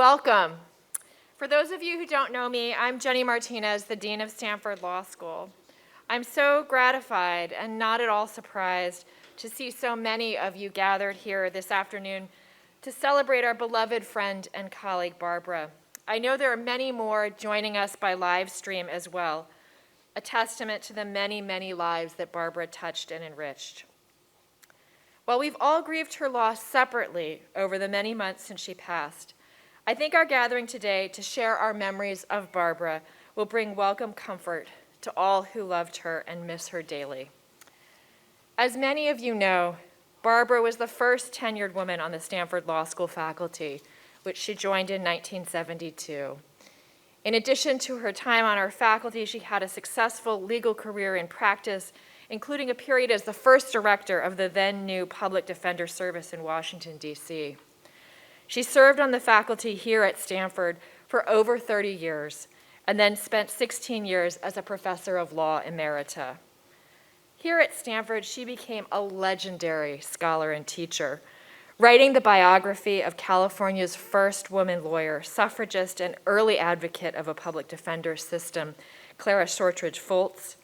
Welcome. For those of you who don't know me, I'm Jenny Martinez, the Dean of Stanford Law School. I'm so gratified and not at all surprised to see so many of you gathered here this afternoon to celebrate our beloved friend and colleague, Barbara. I know there are many more joining us by live stream as well, a testament to the many, many lives that Barbara touched and enriched. While we've all grieved her loss separately over the many months since she passed, I think our gathering today to share our memories of Barbara will bring welcome comfort to all who loved her and miss her daily. As many of you know, Barbara was the first tenured woman on the Stanford Law School faculty, which she joined in 1972. In addition to her time on our faculty, she had a successful legal career in practice, including a period as the first director of the then new Public Defender Service in Washington, D.C. She served on the faculty here at Stanford for over 30 years and then spent 16 years as a professor of law emerita. Here at Stanford, she became a legendary scholar and teacher, writing the biography of California's first woman lawyer, suffragist, and early advocate of a public defender system, Clara Shortridge Foltz,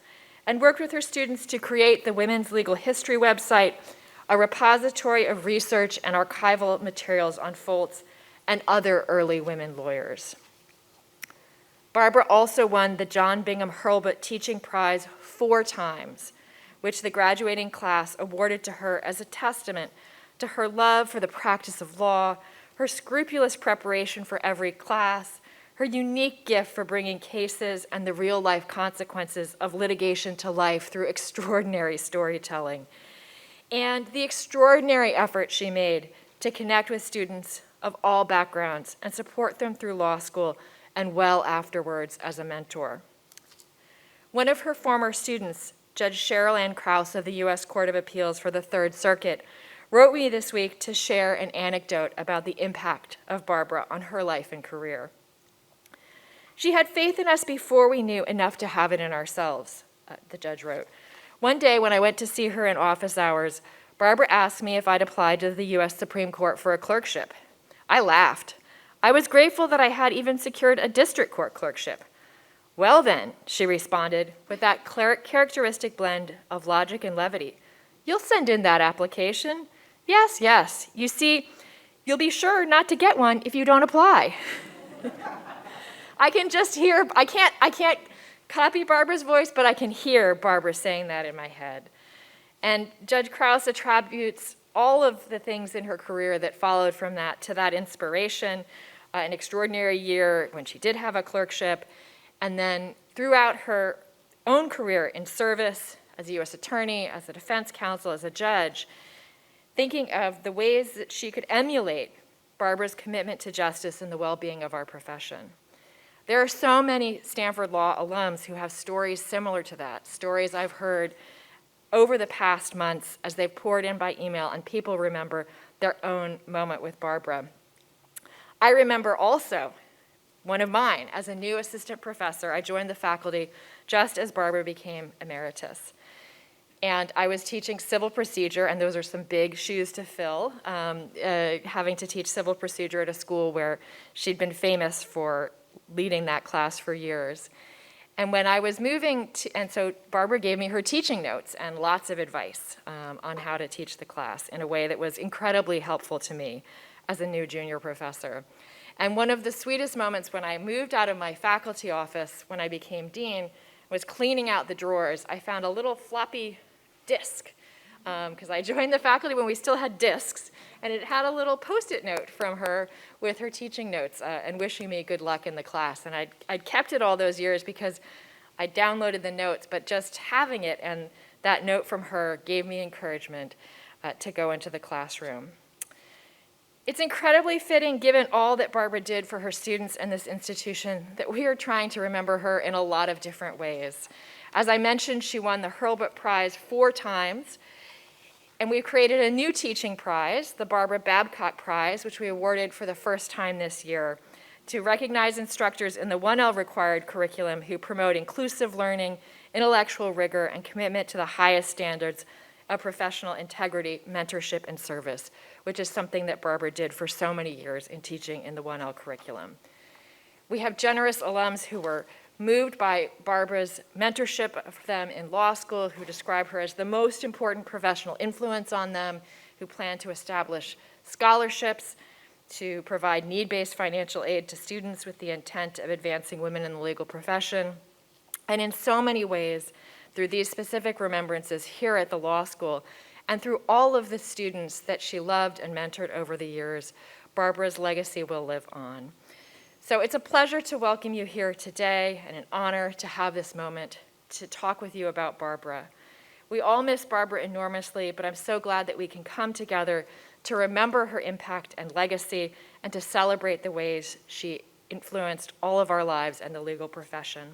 and worked with her students to create the Women's Legal History website, a repository of research and archival materials on Foltz and other early women lawyers. Barbara also won the John Bingham Hurlbut Teaching Prize 4 times, which the graduating class awarded to her as a testament to her love for the practice of law, her scrupulous preparation for every class, her unique gift for bringing cases and the real-life consequences of litigation to life through extraordinary storytelling, and the extraordinary effort she made to connect with students of all backgrounds and support them through law school and well afterwards as a mentor. One of her former students, Judge Cheryl Ann Krause of the U.S. Court of Appeals for the Third Circuit, wrote me this week to share an anecdote about the impact of Barbara on her life and career. She had faith in us before we knew enough to have it in ourselves, the judge wrote. One day when I went to see her in office hours, Barbara asked me if I'd applied to the U.S. Supreme Court for a clerkship. I laughed. I was grateful that I had even secured a district court clerkship. Well then, she responded, with that characteristic blend of logic and levity. You'll send in that application. Yes, yes. You see, you'll be sure not to get one if you don't apply. I can just hear, I can't copy Barbara's voice, but I can hear Barbara saying that in my head. And Judge Krause attributes all of the things in her career that followed from that to that inspiration, an extraordinary year when she did have a clerkship, and then throughout her own career in service as a U.S. attorney, as a defense counsel, as a judge, thinking of the ways that she could emulate Barbara's commitment to justice and the well-being of our profession. There are so many Stanford Law alums who have stories similar to that, stories I've heard over the past months as they've poured in by email and people remember their own moment with Barbara. I remember also one of mine as a new assistant professor. I joined the faculty just as Barbara became emeritus. And I was teaching civil procedure, and those are some big shoes to fill, having to teach civil procedure at a school where she'd been famous for leading that class for years. And when I was moving and so Barbara gave me her teaching notes and lots of advice on how to teach the class in a way that was incredibly helpful to me as a new junior professor. And one of the sweetest moments when I moved out of my faculty office when I became dean was cleaning out the drawers. I found a little floppy disk because I joined the faculty when we still had disks, and it had a little Post-it note from her with her teaching notes and wishing me good luck in the class. And I'd kept it all those years because I downloaded the notes, but just having it and that note from her gave me encouragement to go into the classroom. It's incredibly fitting, given all that Barbara did for her students and this institution, that we are trying to remember her in a lot of different ways. As I mentioned, she won the Hurlbut Prize 4 times, and we've created a new teaching prize, the Barbara Babcock Prize, which we awarded for the first time this year, to recognize instructors in the 1L required curriculum who promote inclusive learning, intellectual rigor, and commitment to the highest standards of professional integrity, mentorship, and service, which is something that Barbara did for so many years in teaching in the 1L curriculum. We have generous alums who were moved by Barbara's mentorship of them in law school, who describe her as the most important professional influence on them, who plan to establish scholarships, to provide need-based financial aid to students with the intent of advancing women in the legal profession. And in so many ways, through these specific remembrances here at the law school, and through all of the students that she loved and mentored over the years, Barbara's legacy will live on. So it's a pleasure to welcome you here today, and an honor to have this moment to talk with you about Barbara. We all miss Barbara enormously, but I'm so glad that we can come together to remember her impact and legacy, and to celebrate the ways she influenced all of our lives and the legal profession.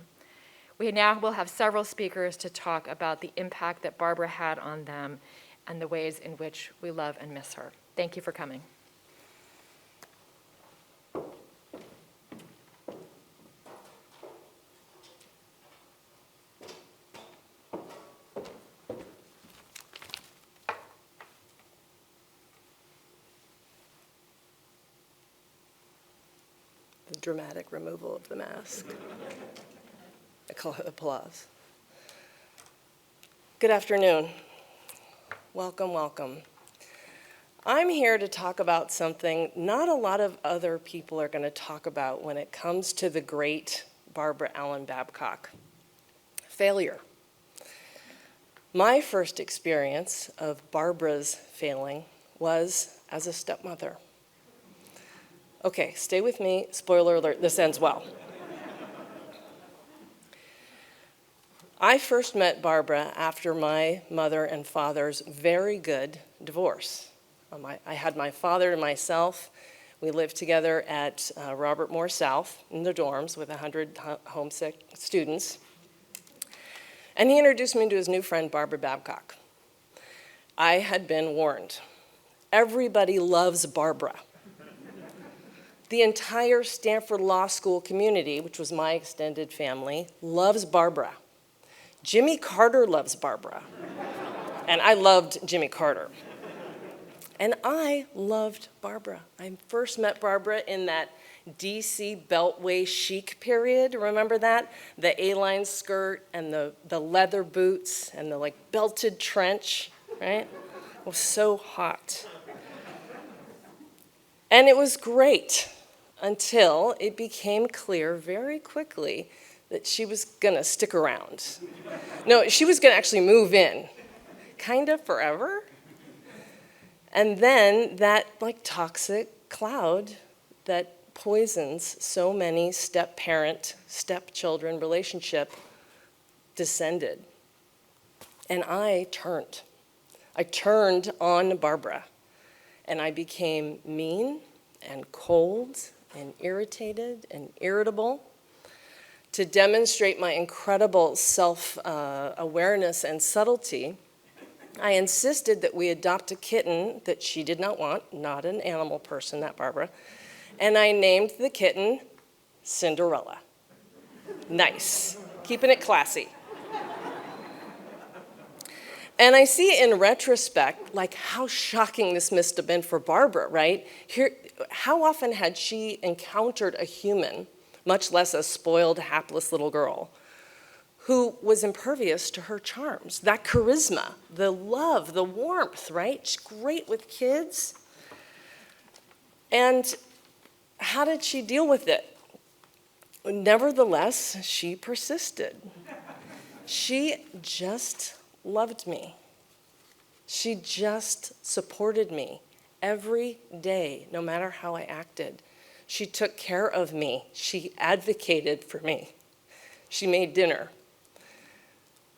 We now will have several speakers to talk about the impact that Barbara had on them and the ways in which we love and miss her. Thank you for coming. The dramatic removal of the mask. I call it applause. Good afternoon. Welcome, welcome. I'm here to talk about something not a lot of other people are going to talk about when it comes to the great Barbara Allen Babcock. Failure. My first experience of Barbara's failing was as a stepmother. Okay, stay with me. Spoiler alert, this ends well. I first met Barbara after my mother and father's very good divorce. I had my father and myself. We lived together at Robert Moore South in the dorms with 100 homesick students. And he introduced me to his new friend, Barbara Babcock. I had been warned. Everybody loves Barbara. The entire Stanford Law School community, which was my extended family, loves Barbara. Jimmy Carter loves Barbara. And I loved Jimmy Carter. And I loved Barbara. I first met Barbara in that DC Beltway chic period. Remember that? The A-line skirt and the leather boots and the belted trench, right? It was so hot. And it was great until it became clear very quickly that she was gonna stick around. No, she was gonna actually move in, kind of forever. And then that toxic cloud that poisons so many step-parent, step-children relationship descended. And I turned. I turned on Barbara, and I became mean and cold and irritated and irritable. To demonstrate my incredible self-awareness and subtlety, I insisted that we adopt a kitten that she did not want, not an animal person, that Barbara, and I named the kitten Cinderella. Nice, keeping it classy. And I see in retrospect, how shocking this must have been for Barbara, right? How often had she encountered a human, much less a spoiled, hapless little girl, who was impervious to her charms, that charisma, the love, the warmth, right? She's great with kids. And how did she deal with it? Nevertheless, she persisted. She just loved me. She just supported me every day, no matter how I acted. She took care of me. She advocated for me. She made dinner.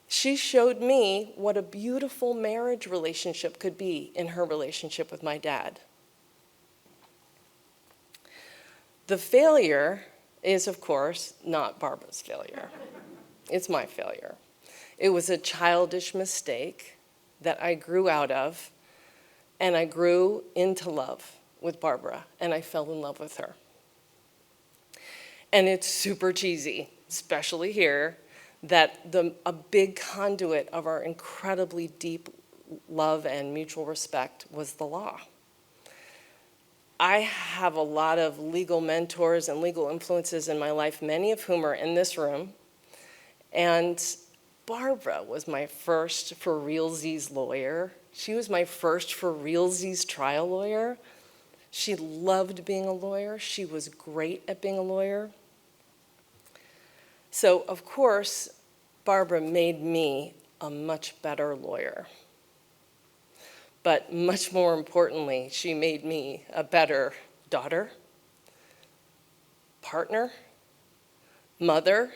She showed me what a beautiful marriage relationship could be in her relationship with my dad. The failure is, of course, not Barbara's failure. It's my failure. It was a childish mistake that I grew out of, and I grew into love with Barbara, and I fell in love with her. And it's super cheesy, especially here, that a big conduit of our incredibly deep love and mutual respect was the law. I have a lot of legal mentors and legal influences in my life, many of whom are in this room. And Barbara was my first for realsies lawyer. She was my first for realsies trial lawyer. She loved being a lawyer. She was great at being a lawyer. So, of course, Barbara made me a much better lawyer. But much more importantly, she made me a better daughter, partner, mother,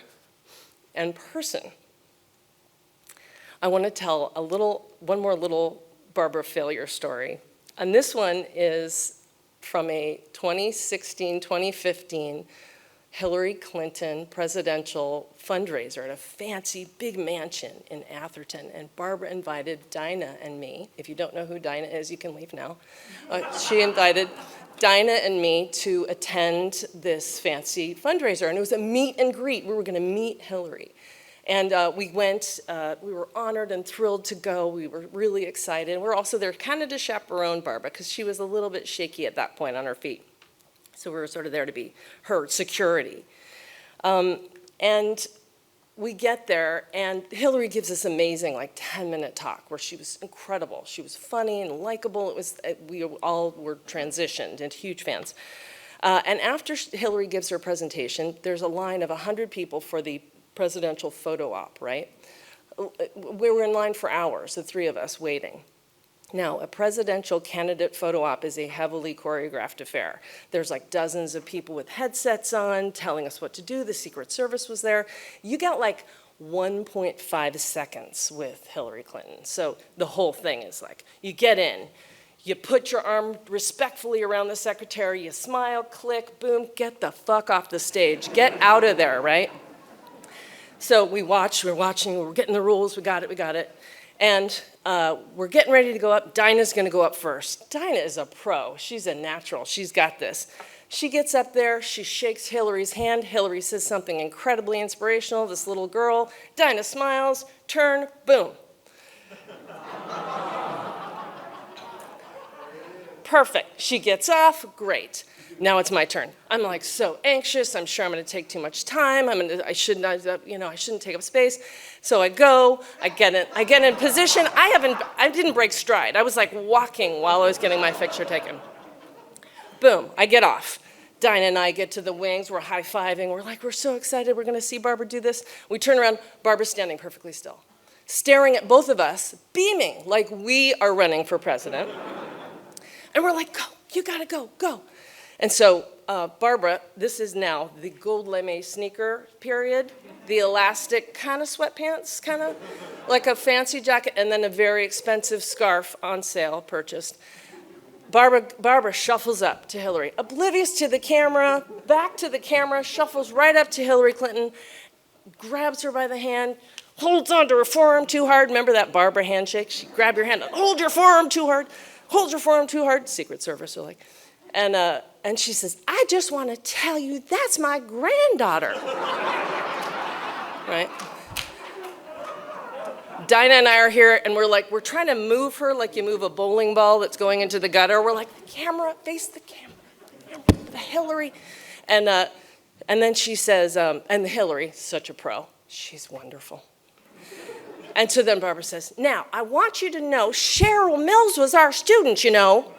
and person. I want to tell one more little Barbara failure story. And this one is from a 2016-2015 Hillary Clinton presidential fundraiser at a fancy big mansion in Atherton. And Barbara invited Dinah and me. If you don't know who Dinah is, you can leave now. She invited Dinah and me to attend this fancy fundraiser. And it was a meet and greet. We were going to meet Hillary. And we went, we were honored and thrilled to go. We were really excited. And we were also there kind of to chaperone Barbara because she was a little bit shaky at that point on her feet. So we were sort of there to be her security. And we get there, and Hillary gives this amazing, 10-minute talk where she was incredible. She was funny and likable. We all were transitioned into huge fans. And after Hillary gives her presentation, there's a line of 100 people for the presidential photo op, right? We were in line for hours, the three of us, waiting. Now, a presidential candidate photo op is a heavily choreographed affair. There's dozens of people with headsets on telling us what to do. The Secret Service was there. You got 1.5 seconds with Hillary Clinton. So the whole thing is you get in, you put your arm respectfully around the secretary, you smile, click, boom, get the fuck off the stage. Get out of there, right? So we're watching, we're getting the rules, we got it. And we're getting ready to go up. Dinah's going to go up first. Dinah is a pro. She's a natural. She's got this. She gets up there. She shakes Hillary's hand. Hillary says something incredibly inspirational. This little girl. Dinah smiles. Turn. Boom. Perfect. She gets off. Great. Now it's my turn. I'm so anxious. I'm sure I'm going to take too much time. I shouldn't take up space. So I go. I get in position. I didn't break stride. I was walking while I was getting my picture taken. Boom. I get off. Dinah and I get to the wings. We're high-fiving. We're so excited. We're going to see Barbara do this. We turn around. Barbara's standing perfectly still, staring at both of us, beaming like we are running for president. And we're go. You got to go. Go. And so, Barbara, this is now the gold lame sneaker period, the elastic kind of sweatpants, kind of like a fancy jacket, and then a very expensive scarf on sale purchased. Barbara shuffles up to Hillary, oblivious to the camera, back to the camera, shuffles right up to Hillary Clinton, grabs her by the hand, holds onto her forearm too hard. Remember that Barbara handshake? She grabbed your hand, hold your forearm too hard, hold your forearm too hard. Secret Service are and she says, I just want to tell you, that's my granddaughter. Right? Dinah and I are here, and we're trying to move her like you move a bowling ball that's going into the gutter. We're the camera, face the camera, the Hillary. And then she says, and Hillary, such a pro, she's wonderful. And so then Barbara says, now, I want you to know Cheryl Mills was our student, you know.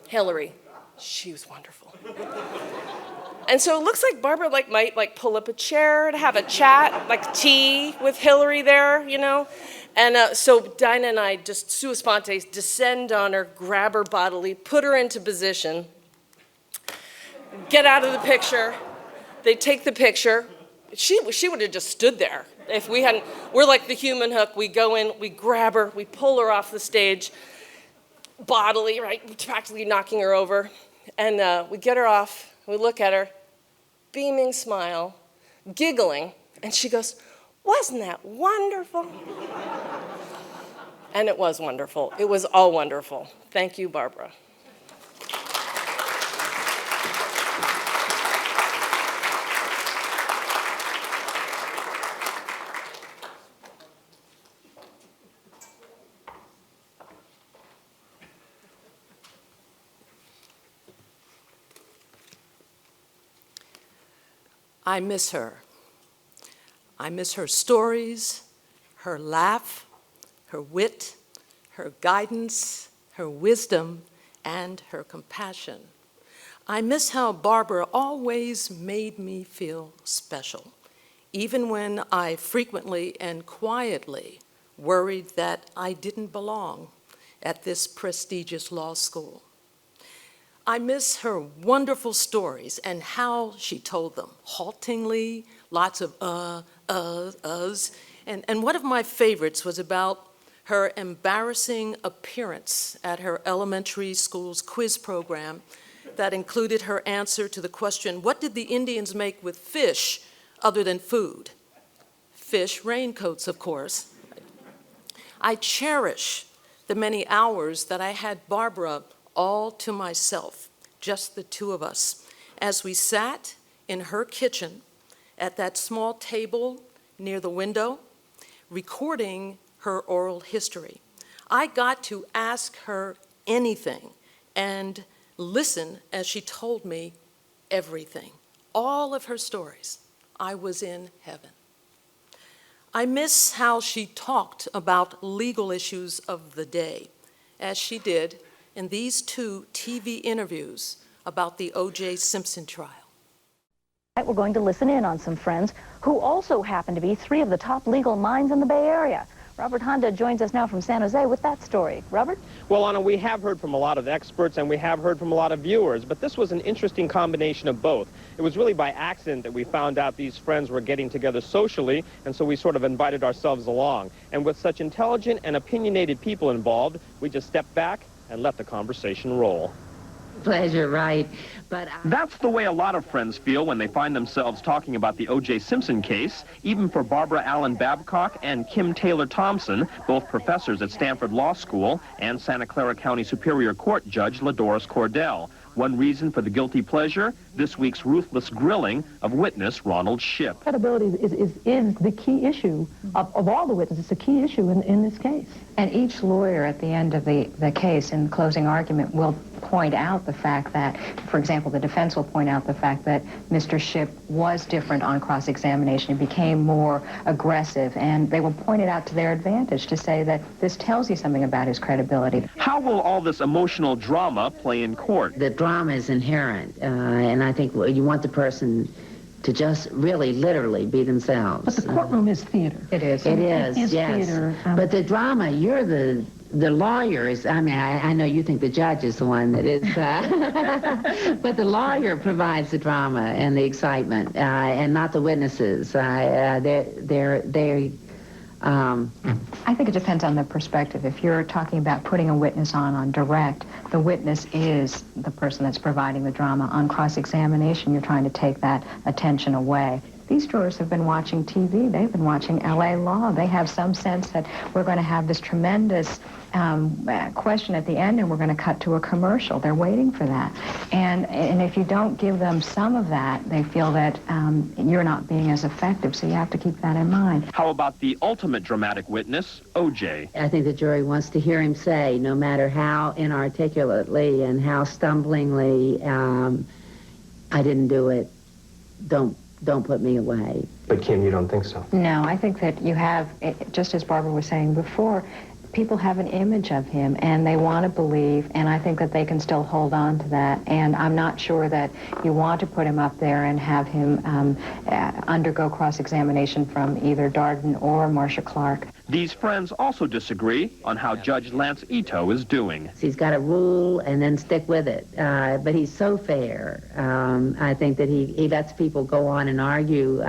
Hillary, she was wonderful. And so it looks like Barbara might pull up a chair to have a chat, tea with Hillary there, you know. And so Dinah and I just sua sponte descend on her, grab her bodily, put her into position, get out of the picture. They take the picture. She would have just stood there if we hadn't. We're like the human hook. We go in, we grab her, we pull her off the stage, bodily, right, practically knocking her over. And we get her off. We look at her, beaming smile, giggling, and she goes, wasn't that wonderful? And it was wonderful. It was all wonderful. Thank you, Barbara. I miss her. I miss her stories, her laugh, her wit, her guidance, her wisdom, and her compassion. I miss how Barbara always made me feel special, even when I frequently and quietly worried that I didn't belong at this prestigious law school. I miss her wonderful stories and how she told them, haltingly, lots of uhs. And one of my favorites was about her embarrassing appearance at her elementary school's quiz program that included her answer to the question, what did the Indians make with fish other than food? Fish raincoats, of course. I cherish the many hours that I had Barbara all to myself, just the two of us, as we sat in her kitchen at that small table near the window, recording her oral history. I got to ask her anything and listen as she told me everything, all of her stories. I was in heaven. I miss how she talked about legal issues of the day, as she did in these two TV interviews about the O.J. Simpson trial. We're going to listen in on some friends who also happen to be three of the top legal minds in the Bay Area. Robert Honda joins us now from San Jose with that story. Robert? Well, Anna, we have heard from a lot of experts and we have heard from a lot of viewers, but this was an interesting combination of both. It was really by accident that we found out these friends were getting together socially, and so we sort of invited ourselves along. And with such intelligent and opinionated people involved, we just stepped back and let the conversation roll. Pleasure, right? But That's the way a lot of friends feel when they find themselves talking about the O.J. Simpson case, even for Barbara Allen Babcock and Kim Taylor Thompson, both professors at Stanford Law School, and Santa Clara County Superior Court Judge LaDoris Cordell. One reason for the guilty pleasure, this week's ruthless grilling of witness Ronald Shipp. Credibility is the key issue of all the witnesses. It's a key issue in this case. and each lawyer at the end of the case in the closing argument will point out the fact that, for example, the defense will point out the fact that Mr. Shipp was different on cross-examination. He became more aggressive, and they will point it out to their advantage to say that this tells you something about his credibility. How will all this emotional drama play in court? The drama is inherent, and I think you want the person to just really, literally be themselves. But the courtroom is theater. It is. It is, yes. Theater. But the drama, you're the lawyer is, I mean, I know you think the judge is the one that is, but the lawyer provides the drama and the excitement, and not the witnesses. I think it depends on the perspective. If you're talking about putting a witness on direct, the witness is the person that's providing the drama. On cross-examination, you're trying to take that attention away. These jurors have been watching TV. They've been watching LA Law. They have some sense that we're going to have this tremendous question at the end, and we're going to cut to a commercial. They're waiting for that. And if you don't give them some of that, they feel that you're not being as effective. So you have to keep that in mind. How about the ultimate dramatic witness, O.J.? I think the jury wants to hear him say, no matter how inarticulately and how stumblingly, I didn't do it, don't put me away. But Kim, you don't think so? No, I think that you have, just as Barbara was saying before, people have an image of him and they want to believe, and I think that they can still hold on to that. And I'm not sure that you want to put him up there and have him undergo cross-examination from either Darden or Marcia Clark. These friends also disagree on how Judge Lance Ito is doing. He's got a rule and then stick with it. But he's so fair. I think that he lets people go on and argue.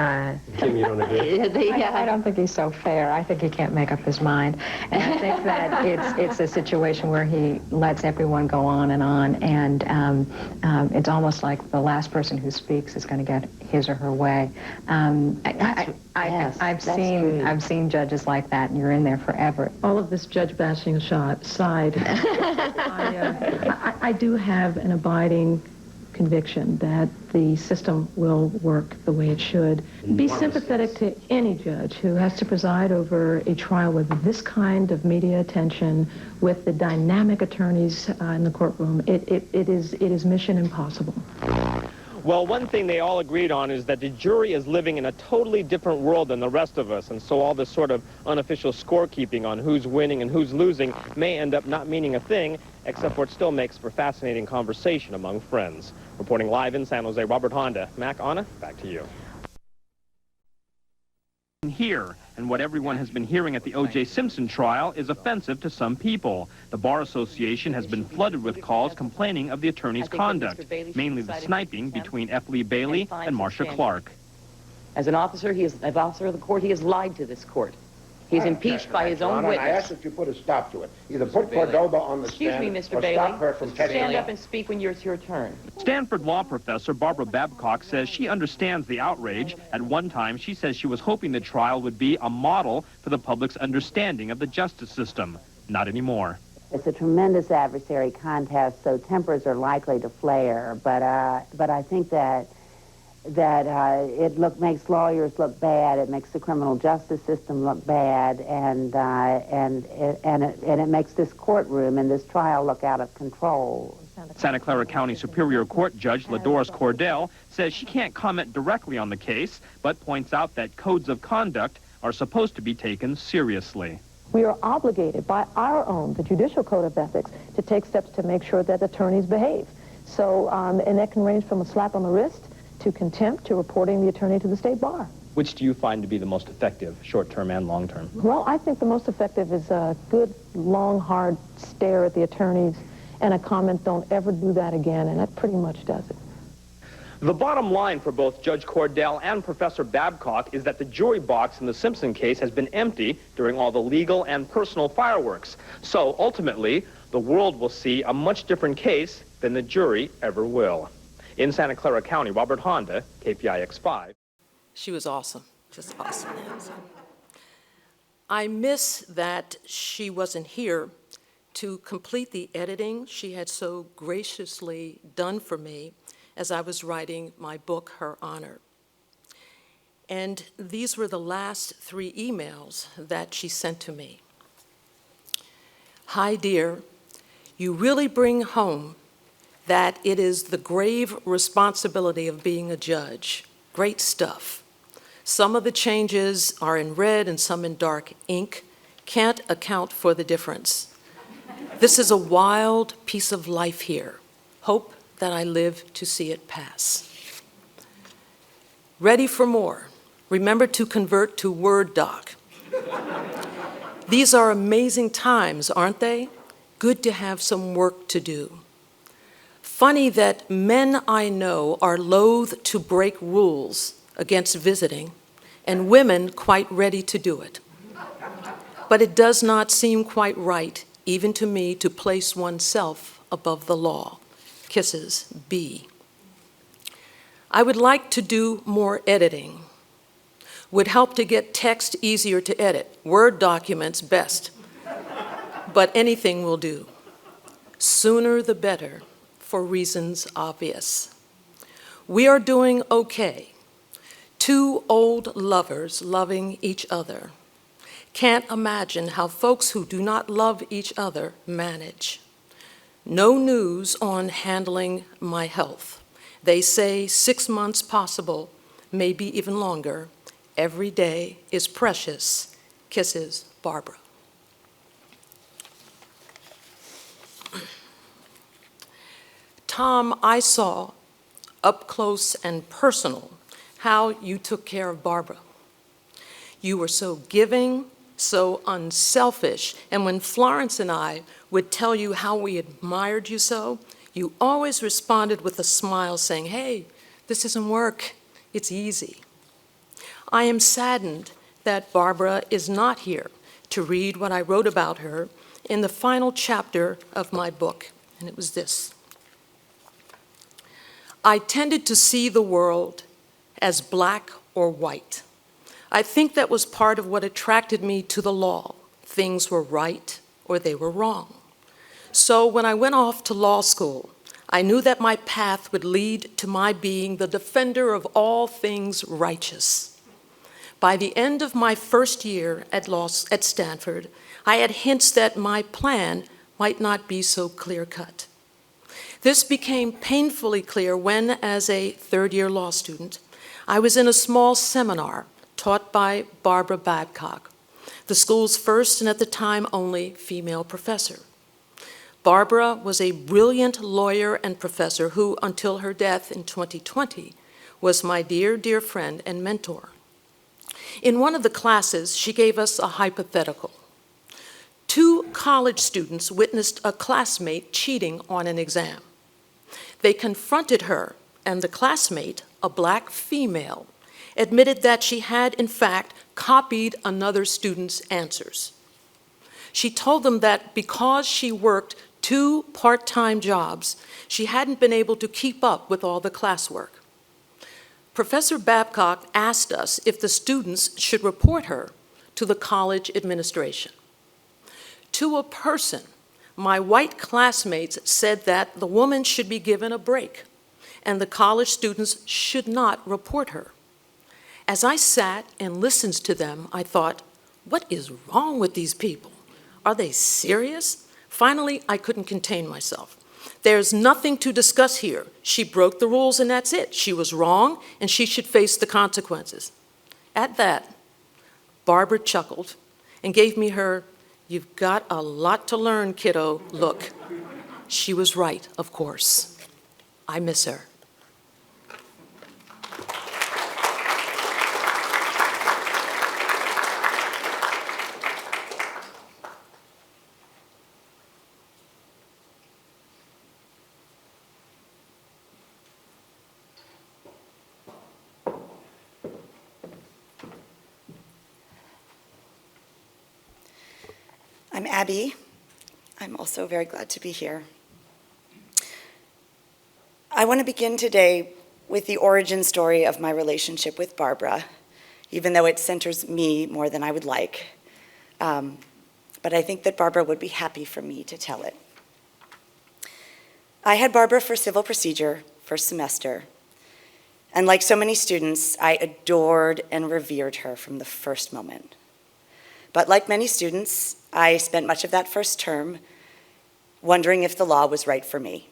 Kim, you don't agree? I don't think he's so fair. I think he can't make up his mind. And I think that it's a situation where he lets everyone go on, and it's almost like the last person who speaks is going to get his or her way. I've seen judges like that, and you're in there forever. All of this judge bashing aside, I do have an abiding conviction that the system will work the way it should. Be sympathetic to any judge who has to preside over a trial with this kind of media attention, with the dynamic attorneys in the courtroom. It is mission impossible. Well, one thing they all agreed on is that the jury is living in a totally different world than the rest of us, and so all this sort of unofficial scorekeeping on who's winning and who's losing may end up not meaning a thing, except for it still makes for fascinating conversation among friends. Reporting live in San Jose, Robert Honda. Mac, Anna, back to you. Here, and what everyone has been hearing at the O.J. Simpson trial is offensive to some people. The Bar Association has been flooded with calls complaining of the attorney's conduct, mainly the sniping between F. Lee Bailey and Marcia Clark. As an officer, of the court, he has lied to this court. He's impeached by his own witness. I ask that you put a stop to it. Either put Cordova on the stand Excuse me, Mr. or Bailey. stop her from testifying. Stand up and speak when it's your turn. Stanford law professor Barbara Babcock says she understands the outrage. At one time, she says she was hoping the trial would be a model for the public's understanding of the justice system. Not anymore. It's a tremendous adversary contest, so tempers are likely to flare. But I think that it makes lawyers look bad. It makes the criminal justice system look bad, and it makes this courtroom and this trial look out of control. Santa Clara County Superior Court Judge LaDoris Cordell says she can't comment directly on the case, but points out that codes of conduct are supposed to be taken seriously. We are obligated by the Judicial Code of Ethics, to take steps to make sure that attorneys behave. So, and that can range from a slap on the wrist to contempt to reporting the attorney to the state bar. Which do you find to be the most effective, short-term and long-term? Well, I think the most effective is a good, long, hard stare at the attorneys and a comment, "Don't ever do that again," and that pretty much does it. The bottom line for both Judge Cordell and Professor Babcock is that the jury box in the Simpson case has been empty during all the legal and personal fireworks. So ultimately, the world will see a much different case than the jury ever will. In Santa Clara County, Robert Honda, KPIX5. She was awesome, just awesome. I miss that she wasn't here to complete the editing she had so graciously done for me as I was writing my book, Her Honor. And these were the last 3 emails that she sent to me. Hi, dear. You really bring home that it is the grave responsibility of being a judge. Great stuff. Some of the changes are in red and some in dark ink. Can't account for the difference. This is a wild piece of life here. Hope that I live to see it pass. Ready for more. Remember to convert to Word doc. These are amazing times, aren't they? Good to have some work to do. Funny that men I know are loath to break rules against visiting, and women quite ready to do it. But it does not seem quite right, even to me, to place oneself above the law. Kisses, B. I would like to do more editing. Would help to get text easier to edit. Word documents best. But anything will do. Sooner the better, for reasons obvious. We are doing okay. 2 old lovers loving each other. Can't imagine how folks who do not love each other manage. No news on handling my health. They say 6 months possible, maybe even longer. Every day is precious. Kisses, Barbara. Tom, I saw up close and personal how you took care of Barbara. You were so giving, so unselfish, and when Florence and I would tell you how we admired you so, you always responded with a smile saying, "Hey, this isn't work, it's easy." I am saddened that Barbara is not here to read what I wrote about her in the final chapter of my book, and it was this. I tended to see the world as black or white. I think that was part of what attracted me to the law. Things were right or they were wrong. So when I went off to law school, I knew that my path would lead to my being the defender of all things righteous. By the end of my first year at Stanford, I had hints that my plan might not be so clear-cut. This became painfully clear when, as a third-year law student, I was in a small seminar taught by Barbara Babcock, the school's first and at the time only female professor. Barbara was a brilliant lawyer and professor who, until her death in 2020, was my dear, dear friend and mentor. In one of the classes, she gave us a hypothetical. 2 college students witnessed a classmate cheating on an exam. They confronted her, and the classmate, a black female, admitted that she had, in fact, copied another student's answers. She told them that because she worked 2 part-time jobs, she hadn't been able to keep up with all the classwork. Professor Babcock asked us if the students should report her to the college administration. To a person, my white classmates said that the woman should be given a break and the college students should not report her. As I sat and listened to them, I thought, what is wrong with these people? Are they serious? Finally, I couldn't contain myself. There's nothing to discuss here. She broke the rules and that's it. She was wrong and she should face the consequences. At that, Barbara chuckled and gave me her, "You've got a lot to learn, kiddo," look. She was right, of course. I miss her. I'm Abby. I'm also very glad to be here. I want to begin today with the origin story of my relationship with Barbara, even though it centers me more than I would like. But I think that Barbara would be happy for me to tell it. I had Barbara for civil procedure first semester, and like so many students, I adored and revered her from the first moment. But like many students, I spent much of that first term wondering if the law was right for me.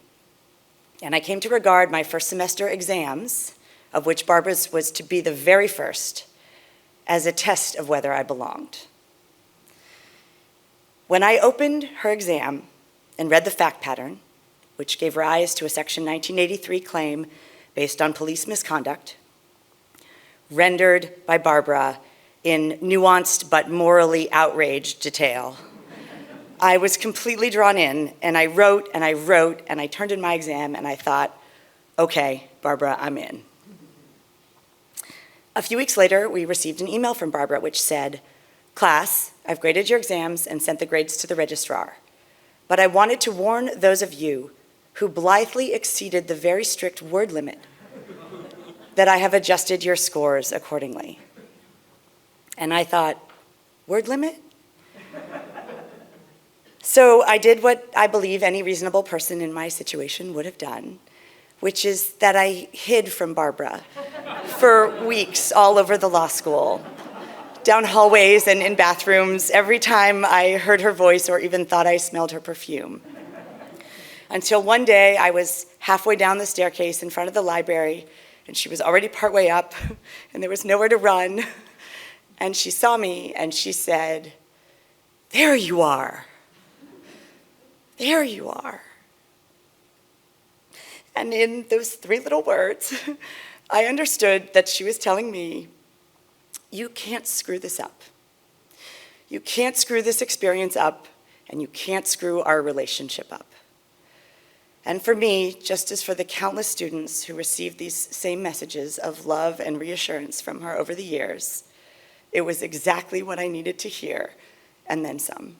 And I came to regard my first semester exams, of which Barbara's was to be the very first, as a test of whether I belonged. When I opened her exam and read the fact pattern, which gave rise to a Section 1983 claim based on police misconduct, rendered by Barbara in nuanced but morally outraged detail, I was completely drawn in, and I wrote, and I wrote, and I turned in my exam, and I thought, okay, Barbara, I'm in. A few weeks later, we received an email from Barbara which said, "Class, I've graded your exams and sent the grades to the registrar, but I wanted to warn those of you who blithely exceeded the very strict word limit that I have adjusted your scores accordingly." And I thought, word limit? So I did what I believe any reasonable person in my situation would have done, which is that I hid from Barbara for weeks all over the law school, down hallways and in bathrooms, every time I heard her voice or even thought I smelled her perfume. Until one day I was halfway down the staircase in front of the library, and she was already partway up, and there was nowhere to run. And she saw me and she said, "There you are. There you are." And in those 3 little words, I understood that she was telling me, you can't screw this up. You can't screw this experience up, and you can't screw our relationship up. And for me, just as for the countless students who received these same messages of love and reassurance from her over the years, it was exactly what I needed to hear, and then some.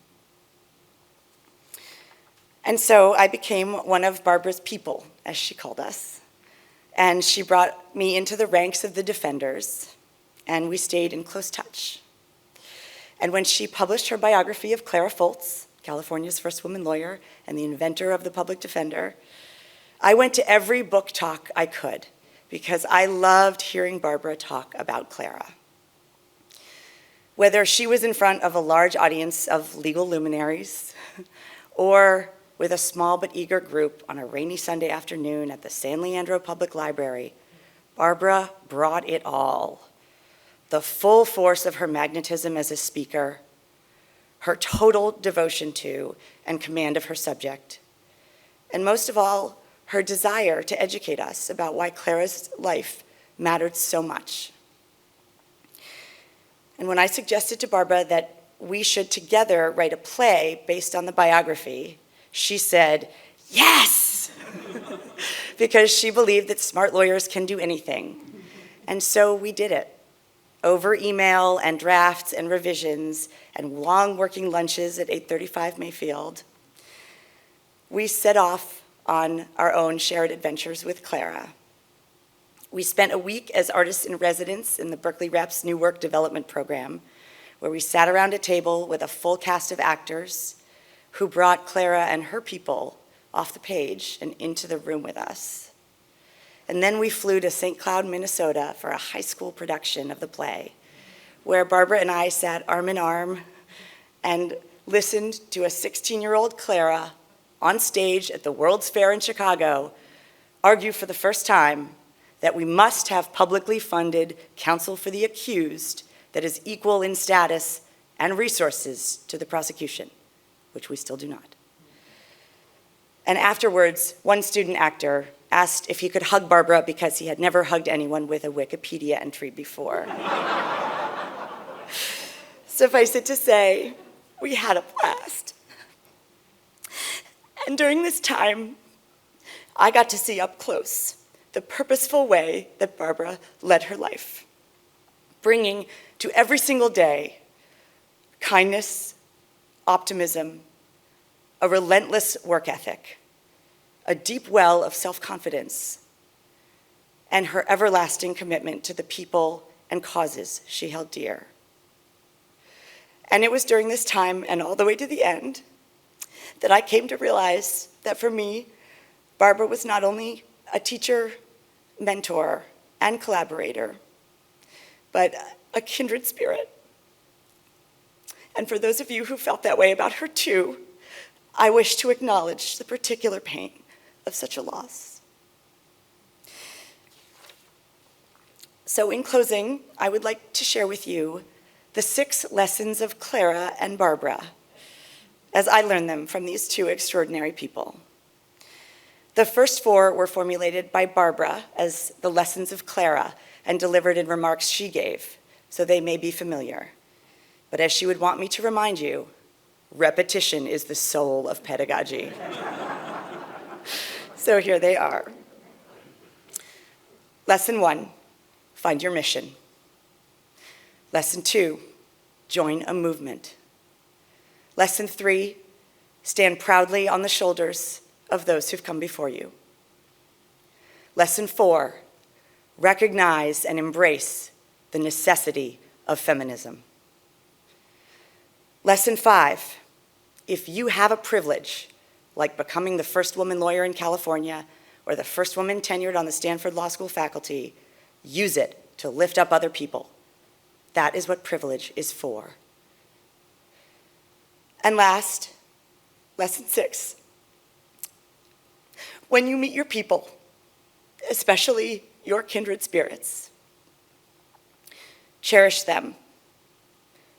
And so I became one of Barbara's people, as she called us, and she brought me into the ranks of the defenders, and we stayed in close touch. And when she published her biography of Clara Foltz, California's first woman lawyer and the inventor of the public defender, I went to every book talk I could because I loved hearing Barbara talk about Clara. Whether she was in front of a large audience of legal luminaries or with a small but eager group on a rainy Sunday afternoon at the San Leandro Public Library, Barbara brought it all. The full force of her magnetism as a speaker, her total devotion to and command of her subject, and most of all, her desire to educate us about why Clara's life mattered so much. And when I suggested to Barbara that we should together write a play based on the biography, she said, yes, because she believed that smart lawyers can do anything. And so we did it. Over email and drafts and revisions and long working lunches at 835 Mayfield, we set off on our own shared adventures with Clara. We spent a week as artists in residence in the Berkeley Rep's New Work Development Program, where we sat around a table with a full cast of actors who brought Clara and her people off the page and into the room with us. And then we flew to St. Cloud, Minnesota for a high school production of the play, where Barbara and I sat arm in arm and listened to a 16-year-old Clara on stage at the World's Fair in Chicago argue for the first time that we must have publicly funded counsel for the accused that is equal in status and resources to the prosecution, which we still do not. And afterwards, one student actor asked if he could hug Barbara because he had never hugged anyone with a Wikipedia entry before. Suffice it to say, we had a blast. And during this time, I got to see up close the purposeful way that Barbara led her life, bringing to every single day kindness, optimism, a relentless work ethic, a deep well of self-confidence, and her everlasting commitment to the people and causes she held dear. And it was during this time and all the way to the end that I came to realize that for me, Barbara was not only a teacher, mentor, and collaborator, but a kindred spirit. And for those of you who felt that way about her too, I wish to acknowledge the particular pain of such a loss. So in closing, I would like to share with you the 6 lessons of Clara and Barbara as I learned them from these 2 extraordinary people. The first 4 were formulated by Barbara as the lessons of Clara and delivered in remarks she gave, so they may be familiar. But as she would want me to remind you, repetition is the soul of pedagogy. So here they are. Lesson 1, find your mission. Lesson 2, join a movement. Lesson 3, stand proudly on the shoulders of those who've come before you. Lesson 4, recognize and embrace the necessity of feminism. Lesson 5, if you have a privilege, like becoming the first woman lawyer in California or the first woman tenured on the Stanford Law School faculty, use it to lift up other people. That is what privilege is for. And last, lesson 6. When you meet your people, especially your kindred spirits, cherish them,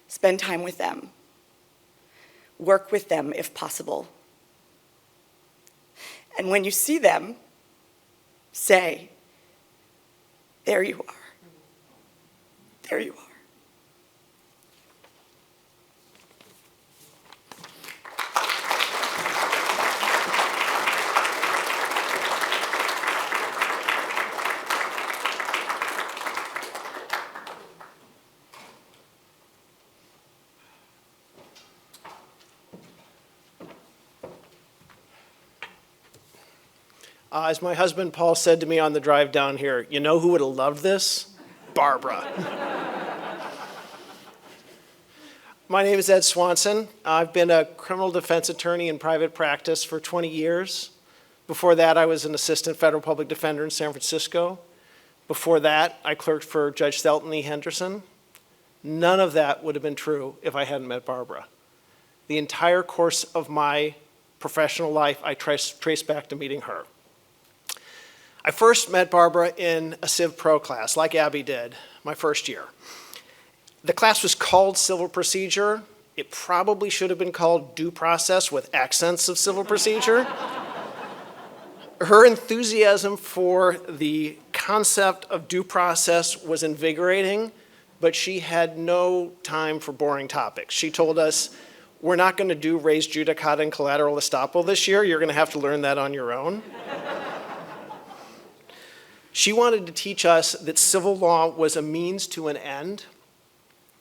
spend time with them, work with them if possible. And when you see them, say, there you are. There you are. As my husband Paul said to me on the drive down here, you know who would have loved this? Barbara. My name is Ed Swanson. I've been a criminal defense attorney in private practice for 20 years. Before that, I was an assistant federal public defender in San Francisco. Before that, I clerked for Judge Thelton E. Henderson. None of that would have been true if I hadn't met Barbara. The entire course of my professional life, I trace back to meeting her. I first met Barbara in a Civ Pro class, like Abby did, my first year. The class was called Civil Procedure. It probably should have been called Due Process with accents of civil procedure. Her enthusiasm for the concept of due process was invigorating, but she had no time for boring topics. She told us, we're not going to do res judicata and collateral estoppel this year. You're going to have to learn that on your own. She wanted to teach us that civil law was a means to an end.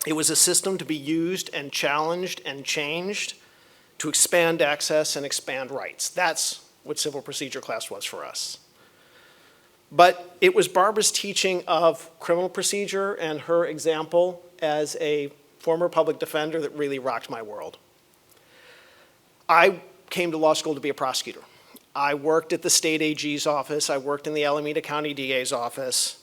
It was a system to be used and challenged and changed to expand access and expand rights. That's what civil procedure class was for us. But it was Barbara's teaching of criminal procedure and her example as a former public defender that really rocked my world. I came to law school to be a prosecutor. I worked at the state AG's office. I worked in the Alameda County DA's office.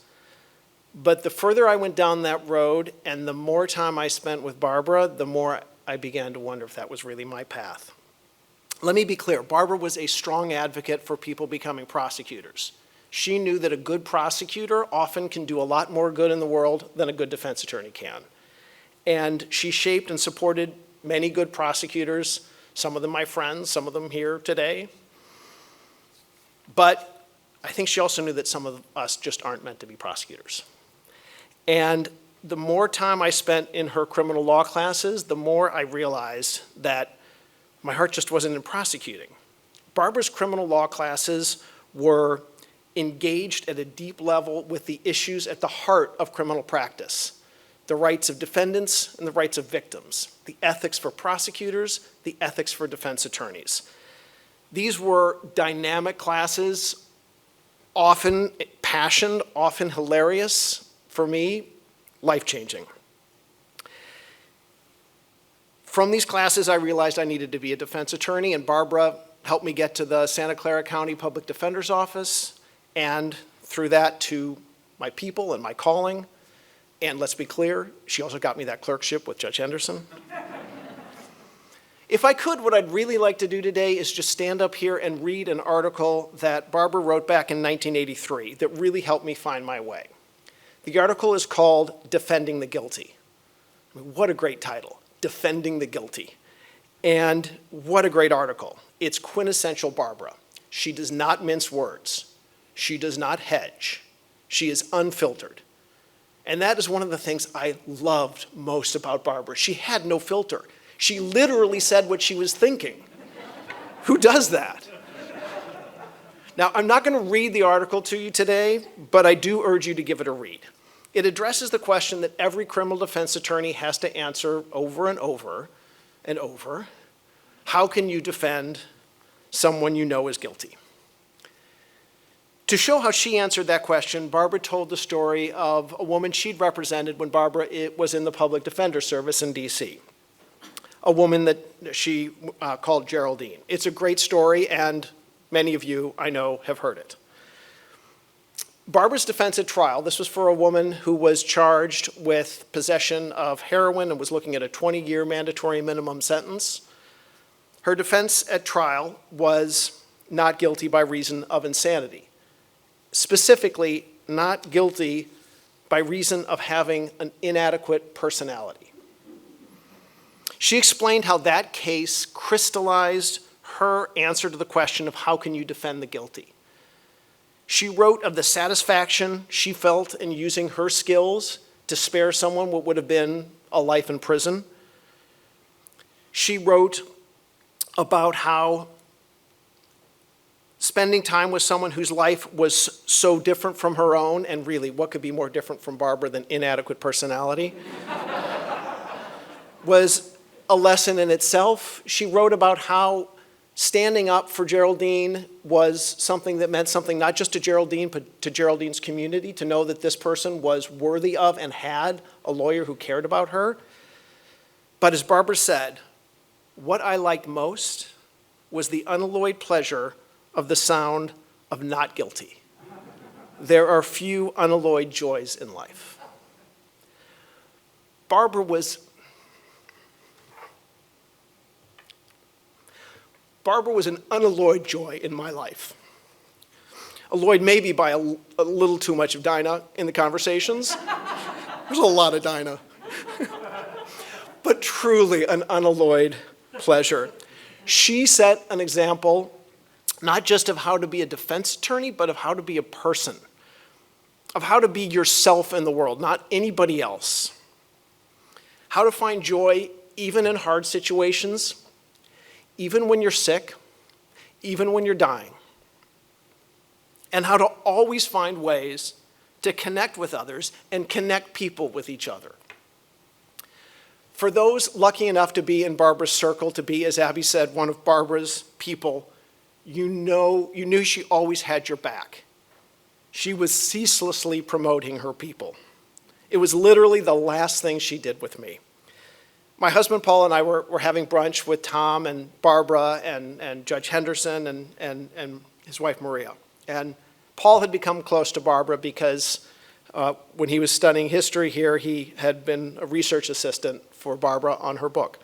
But the further I went down that road and the more time I spent with Barbara, the more I began to wonder if that was really my path. Let me be clear, Barbara was a strong advocate for people becoming prosecutors. She knew that a good prosecutor often can do a lot more good in the world than a good defense attorney can. And she shaped and supported many good prosecutors, some of them my friends, some of them here today. But I think she also knew that some of us just aren't meant to be prosecutors. And the more time I spent in her criminal law classes, the more I realized that my heart just wasn't in prosecuting. Barbara's criminal law classes were engaged at a deep level with the issues at the heart of criminal practice: the rights of defendants and the rights of victims, the ethics for prosecutors, the ethics for defense attorneys. These were dynamic classes, often passionate, often hilarious, for me, life-changing. From these classes, I realized I needed to be a defense attorney, and Barbara helped me get to the Santa Clara County Public Defender's Office, and through that to my people and my calling. And let's be clear, she also got me that clerkship with Judge Henderson. If I could, what I'd really like to do today is just stand up here and read an article that Barbara wrote back in 1983 that really helped me find my way. The article is called Defending the Guilty. I mean, what a great title, Defending the Guilty. And what a great article. It's quintessential Barbara. She does not mince words. She does not hedge. She is unfiltered. And that is one of the things I loved most about Barbara. She had no filter. She literally said what she was thinking. Who does that? Now, I'm not going to read the article to you today, but I do urge you to give it a read. It addresses the question that every criminal defense attorney has to answer over and over and over. How can you defend someone you know is guilty? To show how she answered that question, Barbara told the story of a woman she'd represented when Barbara was in the Public Defender Service in DC. A woman that she called Geraldine. It's a great story, and many of you, I know, have heard it. Barbara's defense at trial, this was for a woman who was charged with possession of heroin and was looking at a 20-year mandatory minimum sentence. Her defense at trial was not guilty by reason of insanity. Specifically, not guilty by reason of having an inadequate personality. She explained how that case crystallized her answer to the question of how can you defend the guilty. She wrote of the satisfaction she felt in using her skills to spare someone what would have been a life in prison. She wrote about how spending time with someone whose life was so different from her own, and really, what could be more different from Barbara than inadequate personality, was a lesson in itself. She wrote about how standing up for Geraldine was something that meant something not just to Geraldine, but to Geraldine's community, to know that this person was worthy of and had a lawyer who cared about her. But as Barbara said, what I liked most was the unalloyed pleasure of the sound of not guilty. There are few unalloyed joys in life. Barbara was Barbara was an unalloyed joy in my life. Alloyed maybe by a little too much of Dinah in the conversations. There's a lot of Dinah. But truly an unalloyed pleasure. She set an example not just of how to be a defense attorney, but of how to be a person, of how to be yourself in the world, not anybody else. How to find joy even in hard situations, even when you're sick, even when you're dying. And how to always find ways to connect with others and connect people with each other. For those lucky enough to be in Barbara's circle, to be, as Abby said, one of Barbara's people, you knew she always had your back. She was ceaselessly promoting her people. It was literally the last thing she did with me. My husband Paul and I were having brunch with Tom and Barbara and Judge Henderson and his wife Maria. And Paul had become close to Barbara because when he was studying history here, he had been a research assistant for Barbara on her book.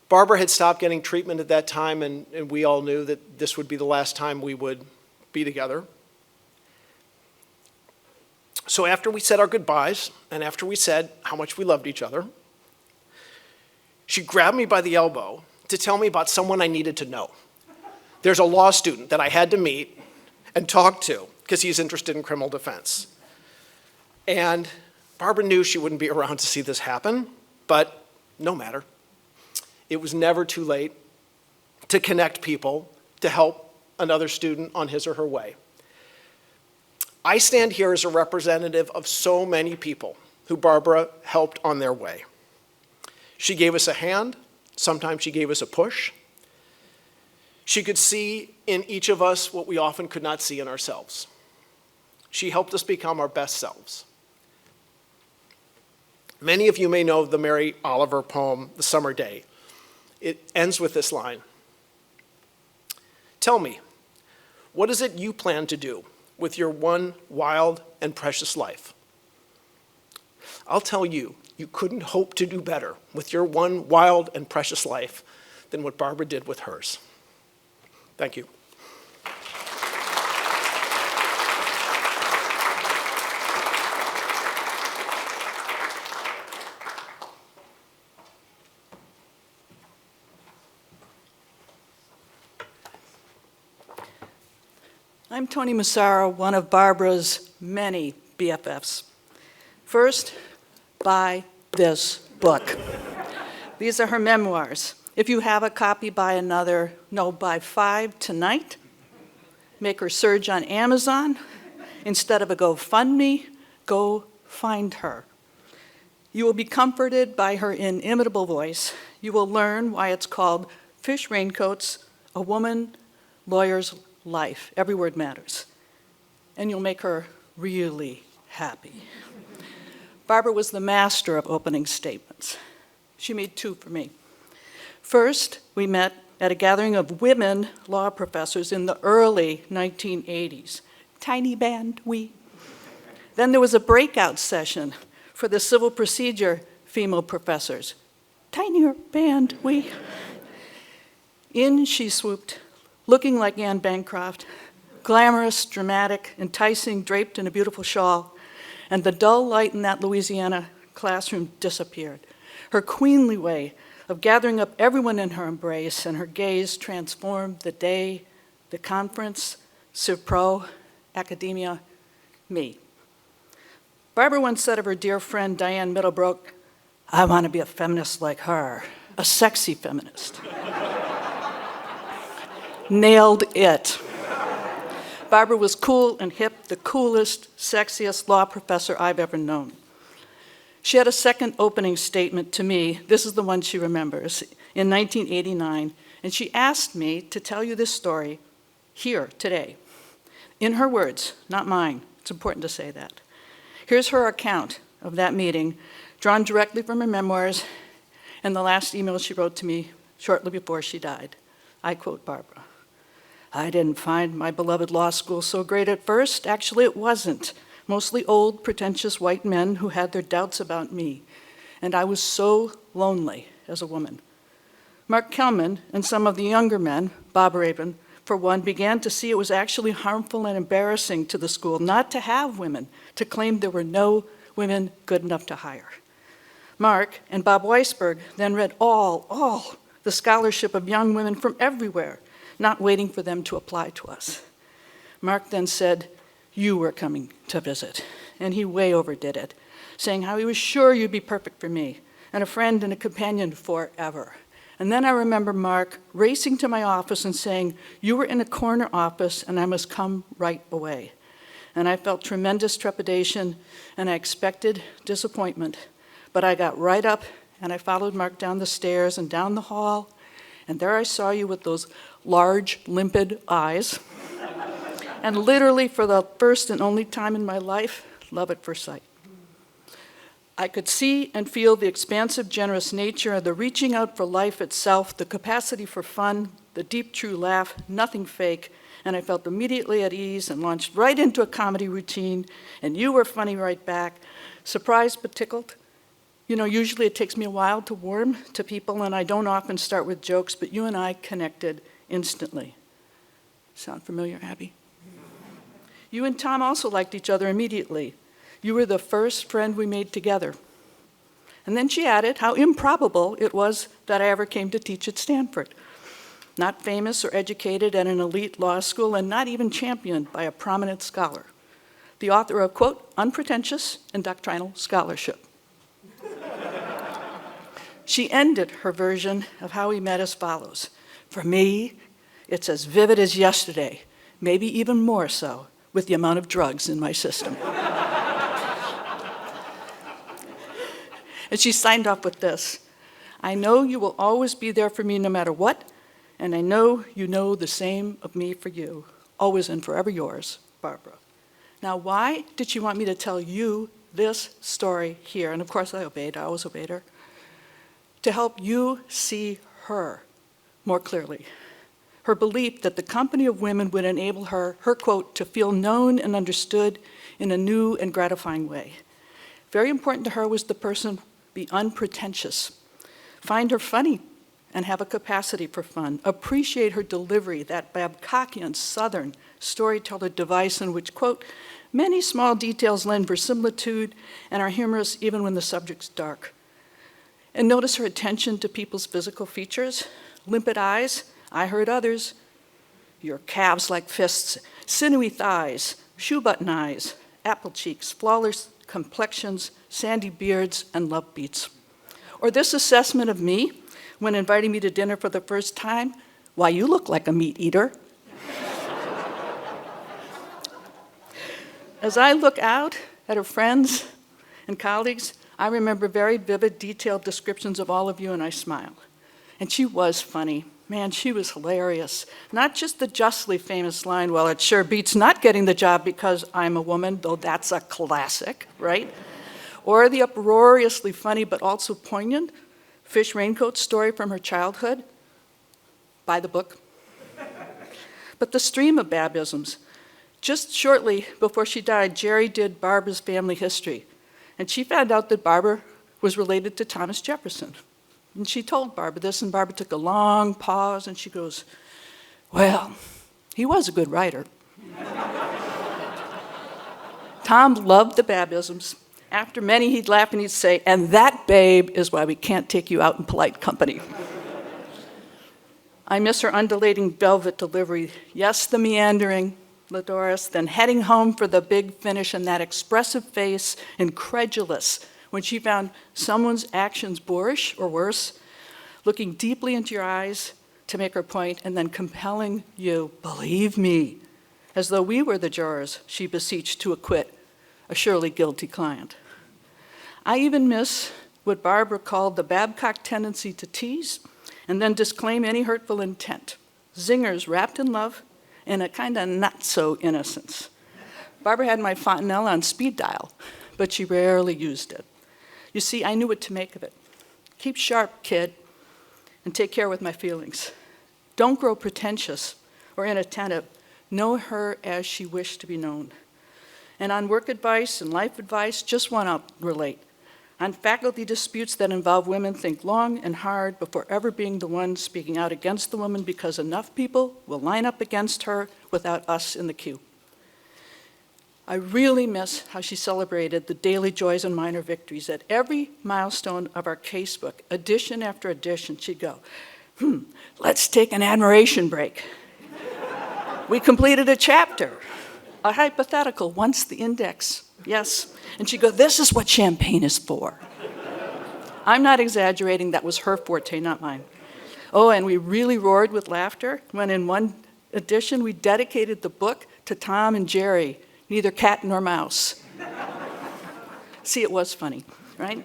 Barbara had stopped getting treatment at that time, and we all knew that this would be the last time we would be together. So after we said our goodbyes, and after we said how much we loved each other, she grabbed me by the elbow to tell me about someone I needed to know. There's a law student that I had to meet and talk to because he's interested in criminal defense. And Barbara knew she wouldn't be around to see this happen, but no matter. It was never too late to connect people, to help another student on his or her way. I stand here as a representative of so many people who Barbara helped on their way. She gave us a hand, sometimes she gave us a push. She could see in each of us what we often could not see in ourselves. She helped us become our best selves. Many of you may know the Mary Oliver poem, The Summer Day. It ends with this line. Tell me, what is it you plan to do with your one wild and precious life? I'll tell you, you couldn't hope to do better with your one wild and precious life than what Barbara did with hers. Thank you. I'm Toni Massaro, one of Barbara's many BFFs. First, buy this book. These are her memoirs. If you have a copy, buy another. No, buy 5 tonight. Make her surge on Amazon. Instead of a GoFundMe, go find her. You will be comforted by her inimitable voice. You will learn why it's called Fish Raincoats, a woman lawyer's life. Every word matters. And you'll make her really happy. Barbara was the master of opening statements. She made 2 for me. First, we met at a gathering of women law professors in the early 1980s. Tiny band, we. Then there was a breakout session for the civil procedure female professors. Tinier band, we. In she swooped, looking like Anne Bancroft, glamorous, dramatic, enticing, draped in a beautiful shawl, and the dull light in that Louisiana classroom disappeared. Her queenly way of gathering up everyone in her embrace and her gaze transformed the day, the conference, Civ Pro, academia, me. Barbara once said of her dear friend Diane Middlebrook, I want to be a feminist like her, a sexy feminist. Nailed it. Barbara was cool and hip, the coolest, sexiest law professor I've ever known. She had a second opening statement to me, this is the one she remembers, in 1989, and she asked me to tell you this story here, today. In her words, not mine. It's important to say that. Here's her account of that meeting, drawn directly from her memoirs and the last email she wrote to me shortly before she died. I quote Barbara. I didn't find my beloved law school so great at first. Actually, it wasn't. Mostly old, pretentious white men who had their doubts about me. And I was so lonely as a woman. Mark Kelman and some of the younger men, Bob Rabin, for one, began to see it was actually harmful and embarrassing to the school not to have women, to claim there were no women good enough to hire. Mark and Bob Weisberg then read all the scholarship of young women from everywhere, not waiting for them to apply to us. Mark then said, "You were coming to visit," and he way overdid it, saying how he was sure you'd be perfect for me, and a friend and a companion forever. And then I remember Mark racing to my office and saying, "You were in a corner office and I must come right away." And I felt tremendous trepidation and I expected disappointment. But I got right up and I followed Mark down the stairs and down the hall. And there I saw you with those large, limpid eyes. And literally for the first and only time in my life, love at first sight. I could see and feel the expansive, generous nature, the reaching out for life itself, the capacity for fun, the deep, true laugh, nothing fake, and I felt immediately at ease and launched right into a comedy routine, and you were funny right back, surprised but tickled. You know, usually it takes me a while to warm to people, and I don't often start with jokes, but you and I connected instantly. Sound familiar, Abby? You and Tom also liked each other immediately. You were the first friend we made together. And then she added how improbable it was that I ever came to teach at Stanford. Not famous or educated at an elite law school, and not even championed by a prominent scholar. The author of, quote, unpretentious and doctrinal scholarship. She ended her version of how we met as follows. For me, it's as vivid as yesterday, maybe even more so, with the amount of drugs in my system. And she signed off with this: I know you will always be there for me no matter what, and I know you know the same of me for you. Always and forever yours, Barbara. Now, why did she want me to tell you this story here? And of course I obeyed, I always obeyed her. To help you see her more clearly. Her belief that the company of women would enable her, quote, to feel known and understood in a new and gratifying way. Very important to her was the person be unpretentious. Find her funny and have a capacity for fun. Appreciate her delivery, that Babcockian Southern storyteller device in which, quote, many small details lend verisimilitude and are humorous even when the subject's dark. And notice her attention to people's physical features. Limpid eyes, I heard others. Your calves like fists, sinewy thighs, shoe button eyes, apple cheeks, flawless complexions, sandy beards, and love beats. Or this assessment of me when inviting me to dinner for the first time, why, you look like a meat eater. As I look out at her friends and colleagues, I remember very vivid, detailed descriptions of all of you, and I smile. And she was funny. Man, she was hilarious. Not just the justly famous line, well, it sure beats not getting the job because I'm a woman, though that's a classic, right? Or the uproariously funny but also poignant fish raincoat story from her childhood. Buy the book. But the stream of Babisms. Just shortly before she died, Jerry did Barbara's family history. And she found out that Barbara was related to Thomas Jefferson. And she told Barbara this, and Barbara took a long pause, and she goes, well, he was a good writer. Tom loved the Babisms. After many, he'd laugh and he'd say, and that, babe, is why we can't take you out in polite company. I miss her undulating velvet delivery. Yes, the meandering, Ladoris, then heading home for the big finish, and that expressive face, incredulous, when she found someone's actions boorish or worse, looking deeply into your eyes to make her point, and then compelling you, believe me, as though we were the jurors she beseeched to acquit a surely guilty client. I even miss what Barbara called the Babcock tendency to tease and then disclaim any hurtful intent. Zingers wrapped in love and a kind of not-so-innocence. Barbara had my fontanelle on speed dial, but she rarely used it. You see, I knew what to make of it. Keep sharp, kid, and take care with my feelings. Don't grow pretentious or inattentive. Know her as she wished to be known. And on work advice and life advice, just want to relate. On faculty disputes that involve women, think long and hard before ever being the one speaking out against the woman, because enough people will line up against her without us in the queue. I really miss how she celebrated the daily joys and minor victories. At every milestone of our casebook, edition after edition, she'd go, let's take an admiration break. We completed a chapter, a hypothetical, once the index, yes. And she'd go, this is what champagne is for. I'm not exaggerating, that was her forte, not mine. Oh, and we really roared with laughter when in one edition we dedicated the book to Tom and Jerry, neither cat nor mouse. See, it was funny, right?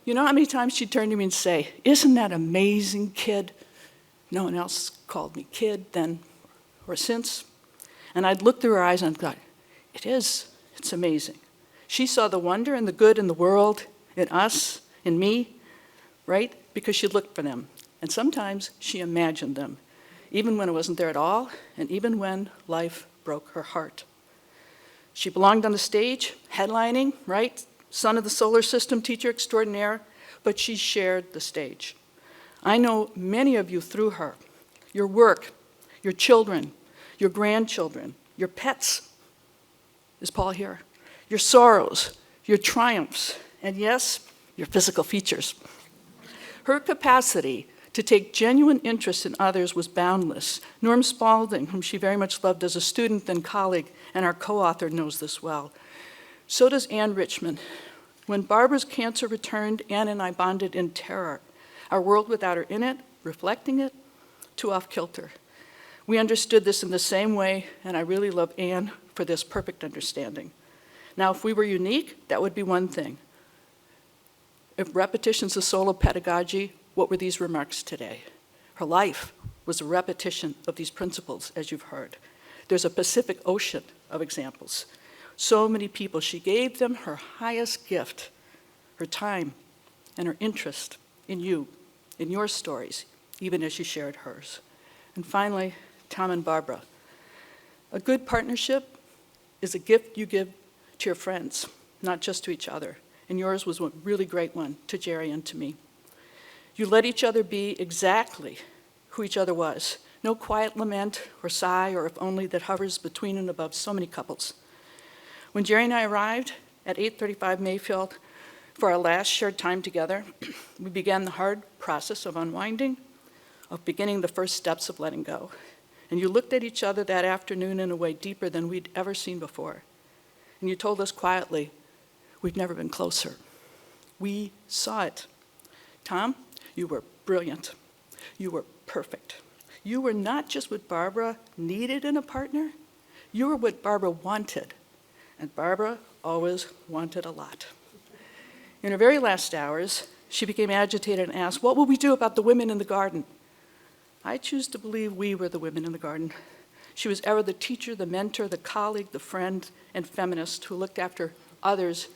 You know how many times she'd turn to me and say, isn't that amazing, kid? No one else called me kid then or since. And I'd look through her eyes and I'd go, it is, it's amazing. She saw the wonder and the good in the world, in us, in me, right? Because she looked for them. And sometimes she imagined them, even when it wasn't there at all, and even when life broke her heart. She belonged on the stage, headlining, right? Son of the solar system, teacher extraordinaire, but she shared the stage. I know many of you through her, your work, your children, your grandchildren, your pets. Is Paul here? Your sorrows, your triumphs, and yes, your physical features. Her capacity to take genuine interest in others was boundless. Norm Spaulding, whom she very much loved as a student and colleague, and our co-author knows this well. So does Ann Richmond. When Barbara's cancer returned, Ann and I bonded in terror. Our world without her in it, reflecting it, too off-kilter. We understood this in the same way, and I really love Ann for this perfect understanding. Now, if we were unique, that would be one thing. If repetition's the soul of pedagogy, what were these remarks today? Her life was a repetition of these principles, as you've heard. There's a Pacific Ocean of examples. So many people, she gave them her highest gift, her time and her interest in you, in your stories, even as she shared hers. And finally, Tom and Barbara. A good partnership is a gift you give to your friends, not just to each other. And yours was a really great one to Jerry and to me. You let each other be exactly who each other was. No quiet lament or sigh or if only that hovers between and above so many couples. When Jerry and I arrived at 835 Mayfield for our last shared time together, we began the hard process of unwinding, of beginning the first steps of letting go. And you looked at each other that afternoon in a way deeper than we'd ever seen before. And you told us quietly, we've never been closer. We saw it. Tom, you were brilliant. You were perfect. You were not just what Barbara needed in a partner, you were what Barbara wanted. And Barbara always wanted a lot. In her very last hours, she became agitated and asked, what will we do about the women in the garden? I choose to believe we were the women in the garden. She was ever the teacher, the mentor, the colleague, the friend, and feminist who looked after others,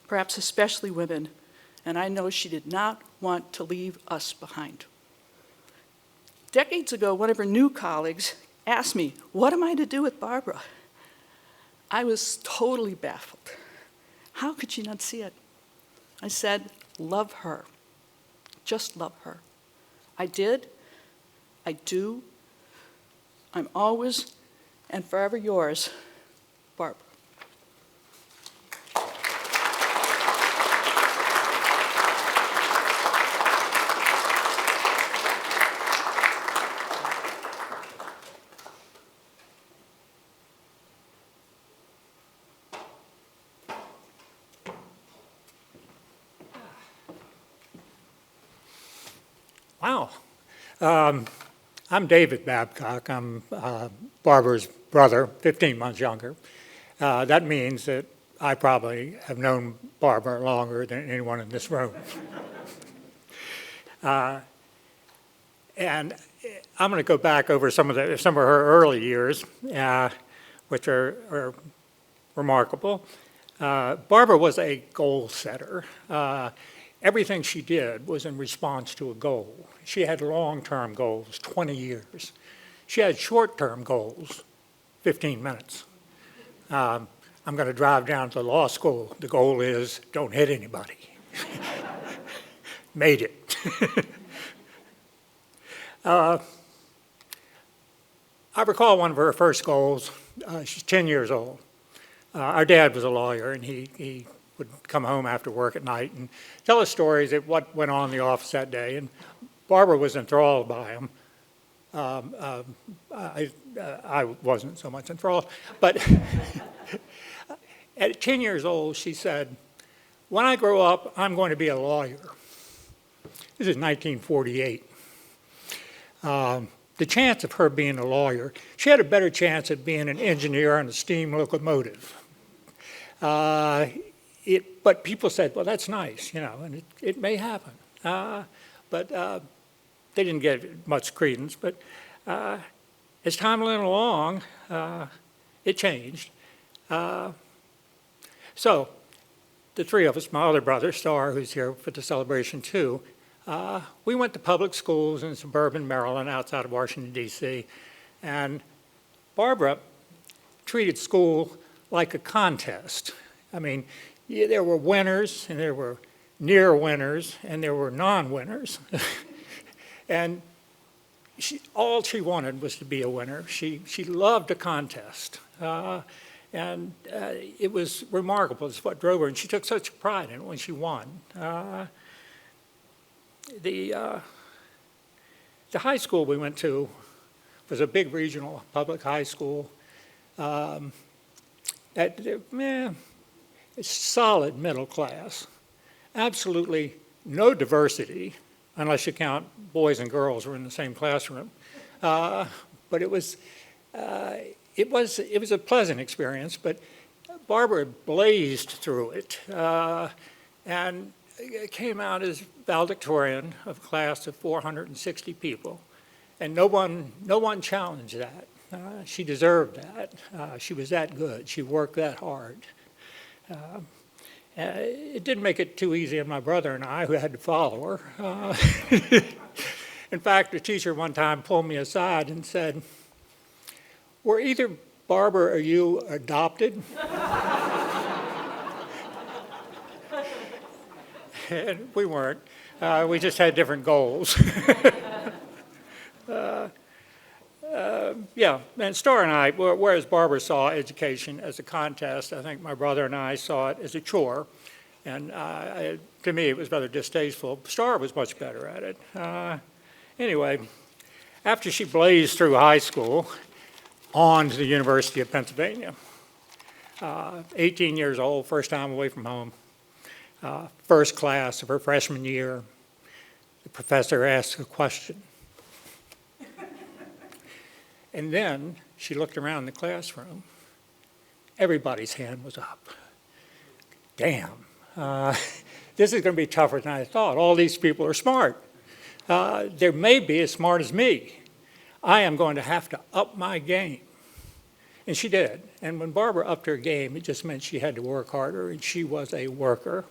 perhaps especially women, and I know she did not want to leave us behind. Decades ago, one of her new colleagues asked me, what am I to do with Barbara? I was totally baffled. How could she not see it? I said, love her. Just love her. I did. I do. I'm always and forever yours, Barbara. Wow. I'm David Babcock. I'm Barbara's brother, 15 months younger. That means that I probably have known Barbara longer than anyone in this room. And I'm going to go back over some of her early years, which are remarkable. Barbara was a goal setter. Everything she did was in response to a goal. She had long-term goals, 20 years. She had short-term goals, 15 minutes. I'm going to drive down to the law school. The goal is don't hit anybody. made it. I recall one of her first goals. She's 10 years old. Our dad was a lawyer, and he would come home after work at night and tell us stories of what went on in the office that day. And Barbara was enthralled by him. I wasn't so much enthralled. But at 10 years old, she said, "When I grow up, I'm going to be a lawyer." This is 1948. The chance of her being a lawyer, she had a better chance of being an engineer on a steam locomotive. But people said, well, that's nice, and it may happen. But they didn't get much credence. But as time went along, it changed. So the three of us, my other brother, Star, who's here for the celebration too, we went to public schools in suburban Maryland outside of Washington, D.C., and Barbara treated school like a contest. I mean, there were winners, and there were near winners, and there were non-winners. And all she wanted was to be a winner. She loved a contest. And it was remarkable. It's what drove her, and she took such pride in it when she won. The high school we went to was a big regional public high school. It's solid middle class. Absolutely no diversity, unless you count boys and girls were in the same classroom. But it was a pleasant experience. But Barbara blazed through it, and came out as valedictorian of a class of 460 people, and no one challenged that. She deserved that. She was that good. She worked that hard. It didn't make it too easy on my brother and I, who had to follow her. In fact, the teacher one time pulled me aside and said, "Were either Barbara or you adopted?" And we weren't. We just had different goals. Yeah, and Star and I, whereas Barbara saw education as a contest, I think my brother and I saw it as a chore. And to me, it was rather distasteful. Star was much better at it. Anyway, after she blazed through high school, on to the University of Pennsylvania. 18 years old, first time away from home. First class of her freshman year, the professor asked a question. And then she looked around the classroom. Everybody's hand was up. Damn, this is going to be tougher than I thought. All these people are smart. There may be as smart as me. I am going to have to up my game. And she did. And when Barbara upped her game, it just meant she had to work harder, and she was a worker.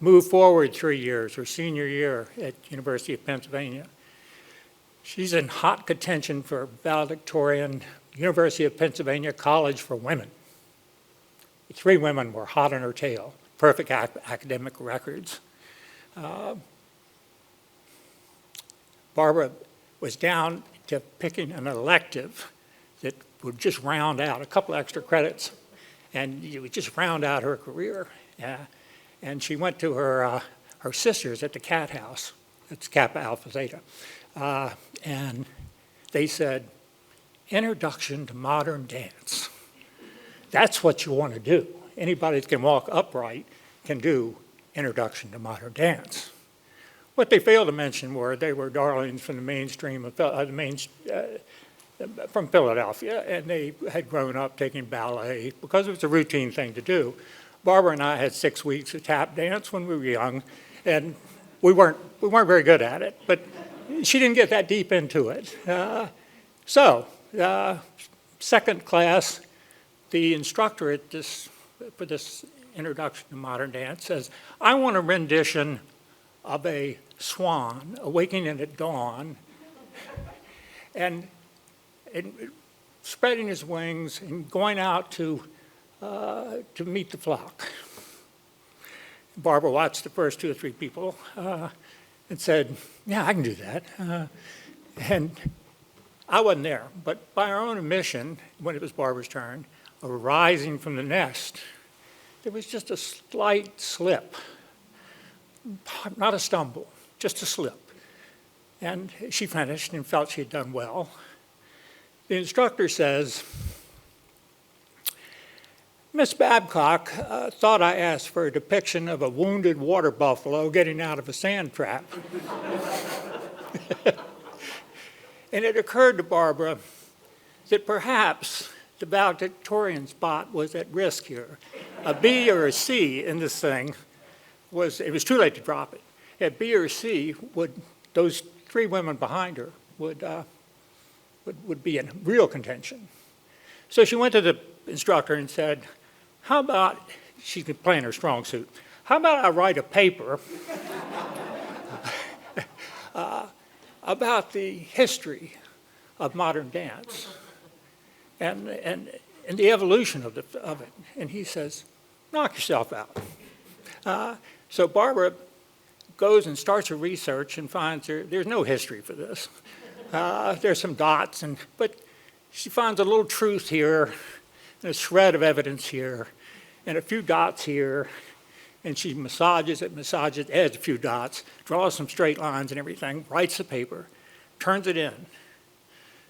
Moved forward 3 years, her senior year at University of Pennsylvania. She's in hot contention for valedictorian, University of Pennsylvania College for Women. 3 women were hot on her tail, perfect academic records. Barbara was down to picking an elective that would just round out a couple extra credits, and you would just round out her career. And she went to her sisters at the Cat House. It's Kappa Alpha Zeta. And they said, "Introduction to modern dance. That's what you want to do. Anybody that can walk upright can do Introduction to Modern Dance." What they failed to mention were they were darlings from the mainstream of from Philadelphia, and they had grown up taking ballet because it was a routine thing to do. Barbara and I had 6 weeks of tap dance when we were young, and we weren't very good at it, but she didn't get that deep into it. Second class, the instructor for this Introduction to Modern Dance says, "I want a rendition of a swan awakening at dawn and spreading his wings and going out to meet the flock." Barbara watched the first 2 or 3 people and said, yeah, I can do that. And I wasn't there, but by our own admission, when it was Barbara's turn, arising from the nest, there was just a slight slip, not a stumble, just a slip. And she finished and felt she had done well. The instructor says, Miss Babcock thought I asked for a depiction of a wounded water buffalo getting out of a sand trap. And it occurred to Barbara that perhaps the valedictorian spot was at risk here. A B or a C in this thing it was too late to drop it. At B or C, those 3 women behind her would be in real contention. So she went to the instructor and said, how about, she's playing her strong suit, how about I write a paper about the history of modern dance and the evolution of it. And he says, knock yourself out. So Barbara goes and starts her research and finds there's no history for this. There's some dots, but she finds a little truth here, and a shred of evidence here, and a few dots here, and she massages it, adds a few dots, draws some straight lines and everything, writes the paper, turns it in.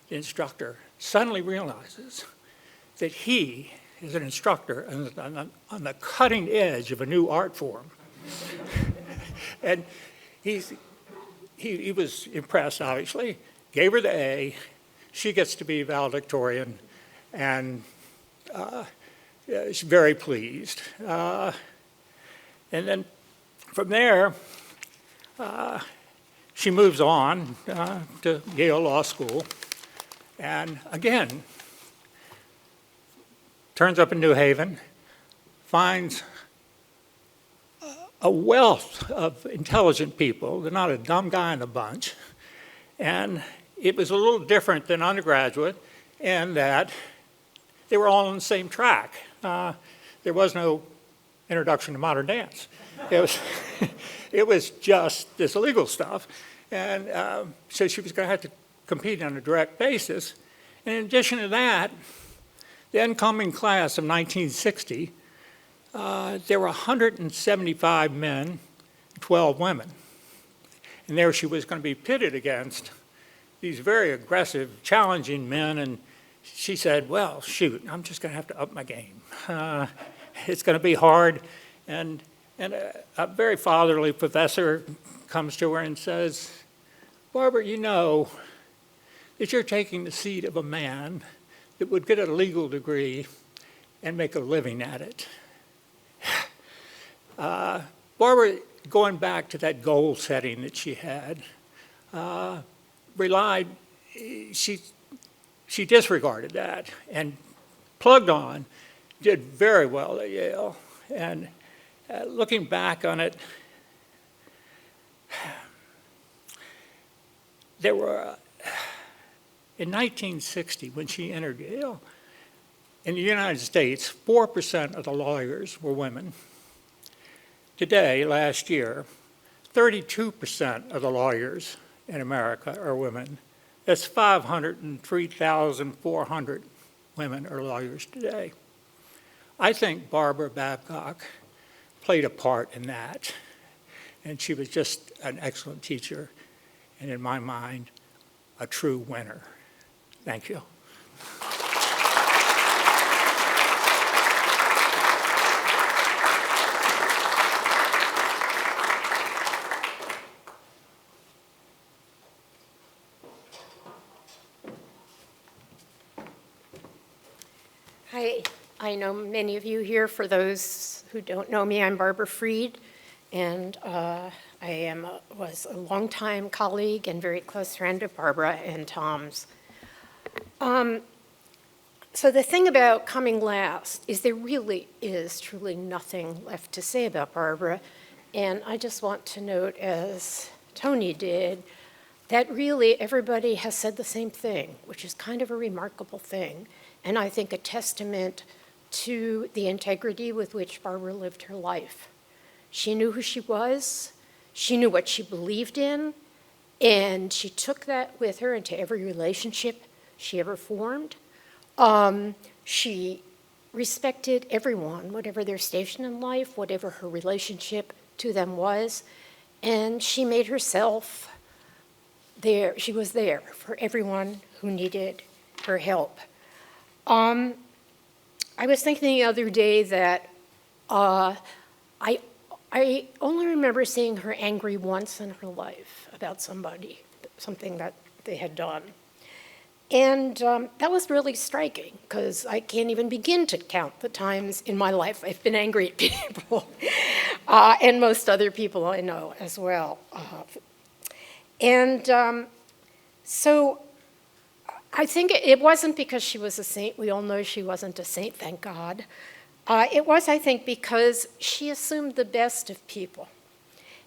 The instructor suddenly realizes that he is an instructor on the cutting edge of a new art form. And he was impressed, obviously, gave her the A. She gets to be valedictorian, and she's very pleased. And then from there, she moves on to Yale Law School, and again, turns up in New Haven, finds a wealth of intelligent people. They're not a dumb guy in the bunch. And it was a little different than undergraduate in that they were all on the same track. There was no introduction to modern dance. It was just this legal stuff. And so she was going to have to compete on a direct basis. And in addition to that, the incoming class of 1960, there were 175 men, 12 women. And there she was going to be pitted against these very aggressive, challenging men. And she said, well, shoot, I'm just going to have to up my game. It's going to be hard. And a very fatherly professor comes to her and says, Barbara, you know that you're taking the seat of a man that would get a legal degree and make a living at it. Barbara, going back to that goal setting that she had, she disregarded that and plugged on, did very well at Yale. And looking back on it, there were, in 1960, when she entered Yale, in the United States, 4% of the lawyers were women. Today, last year, 32% of the lawyers in America are women. That's 503,400 women are lawyers today. I think Barbara Babcock played a part in that, and she was just an excellent teacher, and in my mind, a true winner. Thank you. Hi, I know many of you here. For those who don't know me, I'm Barbara Freed, and I was a longtime colleague and very close friend of Barbara and Tom's. So the thing about coming last is there really is truly nothing left to say about Barbara, and I just want to note, as Tony did, that really everybody has said the same thing, which is kind of a remarkable thing. And I think a testament to the integrity with which Barbara lived her life. She knew who she was, she knew what she believed in, and she took that with her into every relationship she ever formed. She respected everyone, whatever their station in life, whatever her relationship to them was, and she made herself there. She was there for everyone who needed her help. I was thinking the other day that I only remember seeing her angry once in her life about somebody, something that they had done. And that was really striking, because I can't even begin to count the times in my life I've been angry at people, and most other people I know as well. So I think it wasn't because she was a saint. We all know she wasn't a saint, thank God. It was, I think, because she assumed the best of people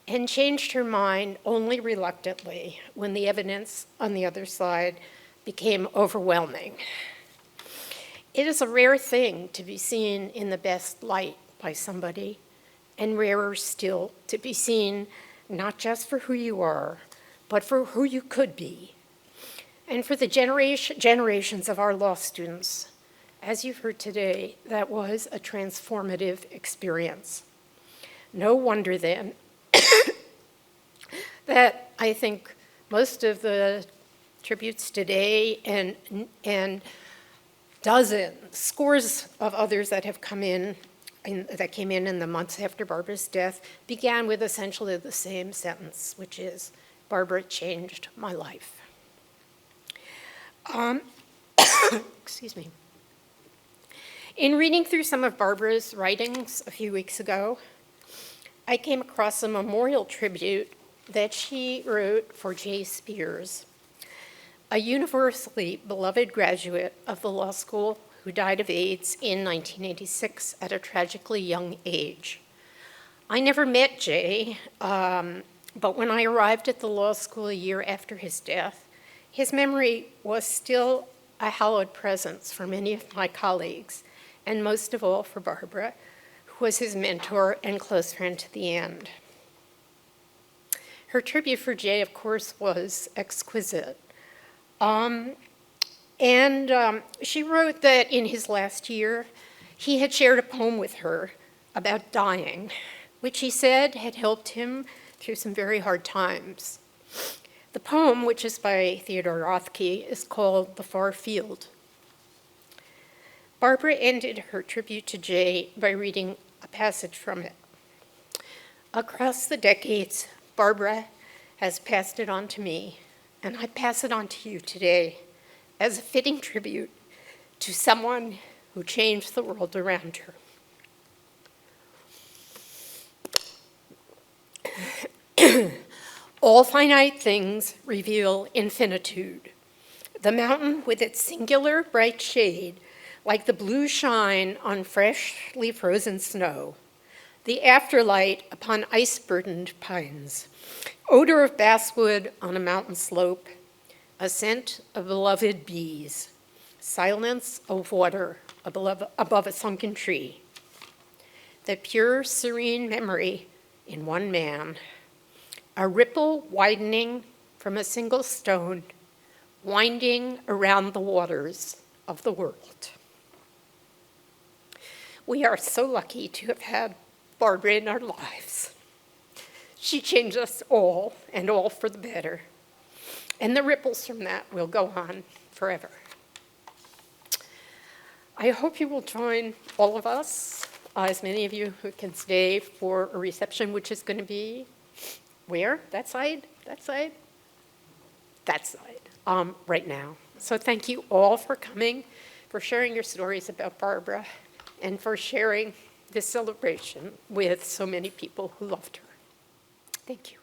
and changed her mind only reluctantly when the evidence on the other side became overwhelming. It is a rare thing to be seen in the best light by somebody, and rarer still to be seen not just for who you are, but for who you could be. And for the generations of our law students, as you've heard today, that was a transformative experience. No wonder then that I think most of the tributes today and dozens, scores of others that have come in, that came in the months after Barbara's death, began with essentially the same sentence, which is, Barbara changed my life. Excuse me. In reading through some of Barbara's writings a few weeks ago, I came across a memorial tribute that she wrote for J. Spears, a universally beloved graduate of the law school who died of AIDS in 1986 at a tragically young age. I never met Jay, but when I arrived at the law school a year after his death, his memory was still a hallowed presence for many of my colleagues, and most of all for Barbara, who was his mentor and close friend to the end. Her tribute for Jay, of course, was exquisite. She wrote that in his last year, he had shared a poem with her about dying, which he said had helped him through some very hard times. The poem, which is by Theodore Rothke, is called The Far Field. Barbara ended her tribute to Jay by reading a passage from it. Across the decades, Barbara has passed it on to me, and I pass it on to you today as a fitting tribute to someone who changed the world around her. All finite things reveal infinitude. The mountain with its singular bright shade, like the blue shine on freshly frozen snow, the afterlight upon ice-burdened pines, odor of basswood on a mountain slope, a scent of beloved bees, silence of water above a sunken tree, the pure, serene memory in one man, a ripple widening from a single stone, winding around the waters of the world. We are so lucky to have had Barbara in our lives. She changed us all, and all for the better. And the ripples from that will go on forever. I hope you will join all of us, as many of you who can stay, for a reception which is going to be where? That side? That side? That side, right now. So thank you all for coming, for sharing your stories about Barbara, and for sharing this celebration with so many people who loved her. Thank you.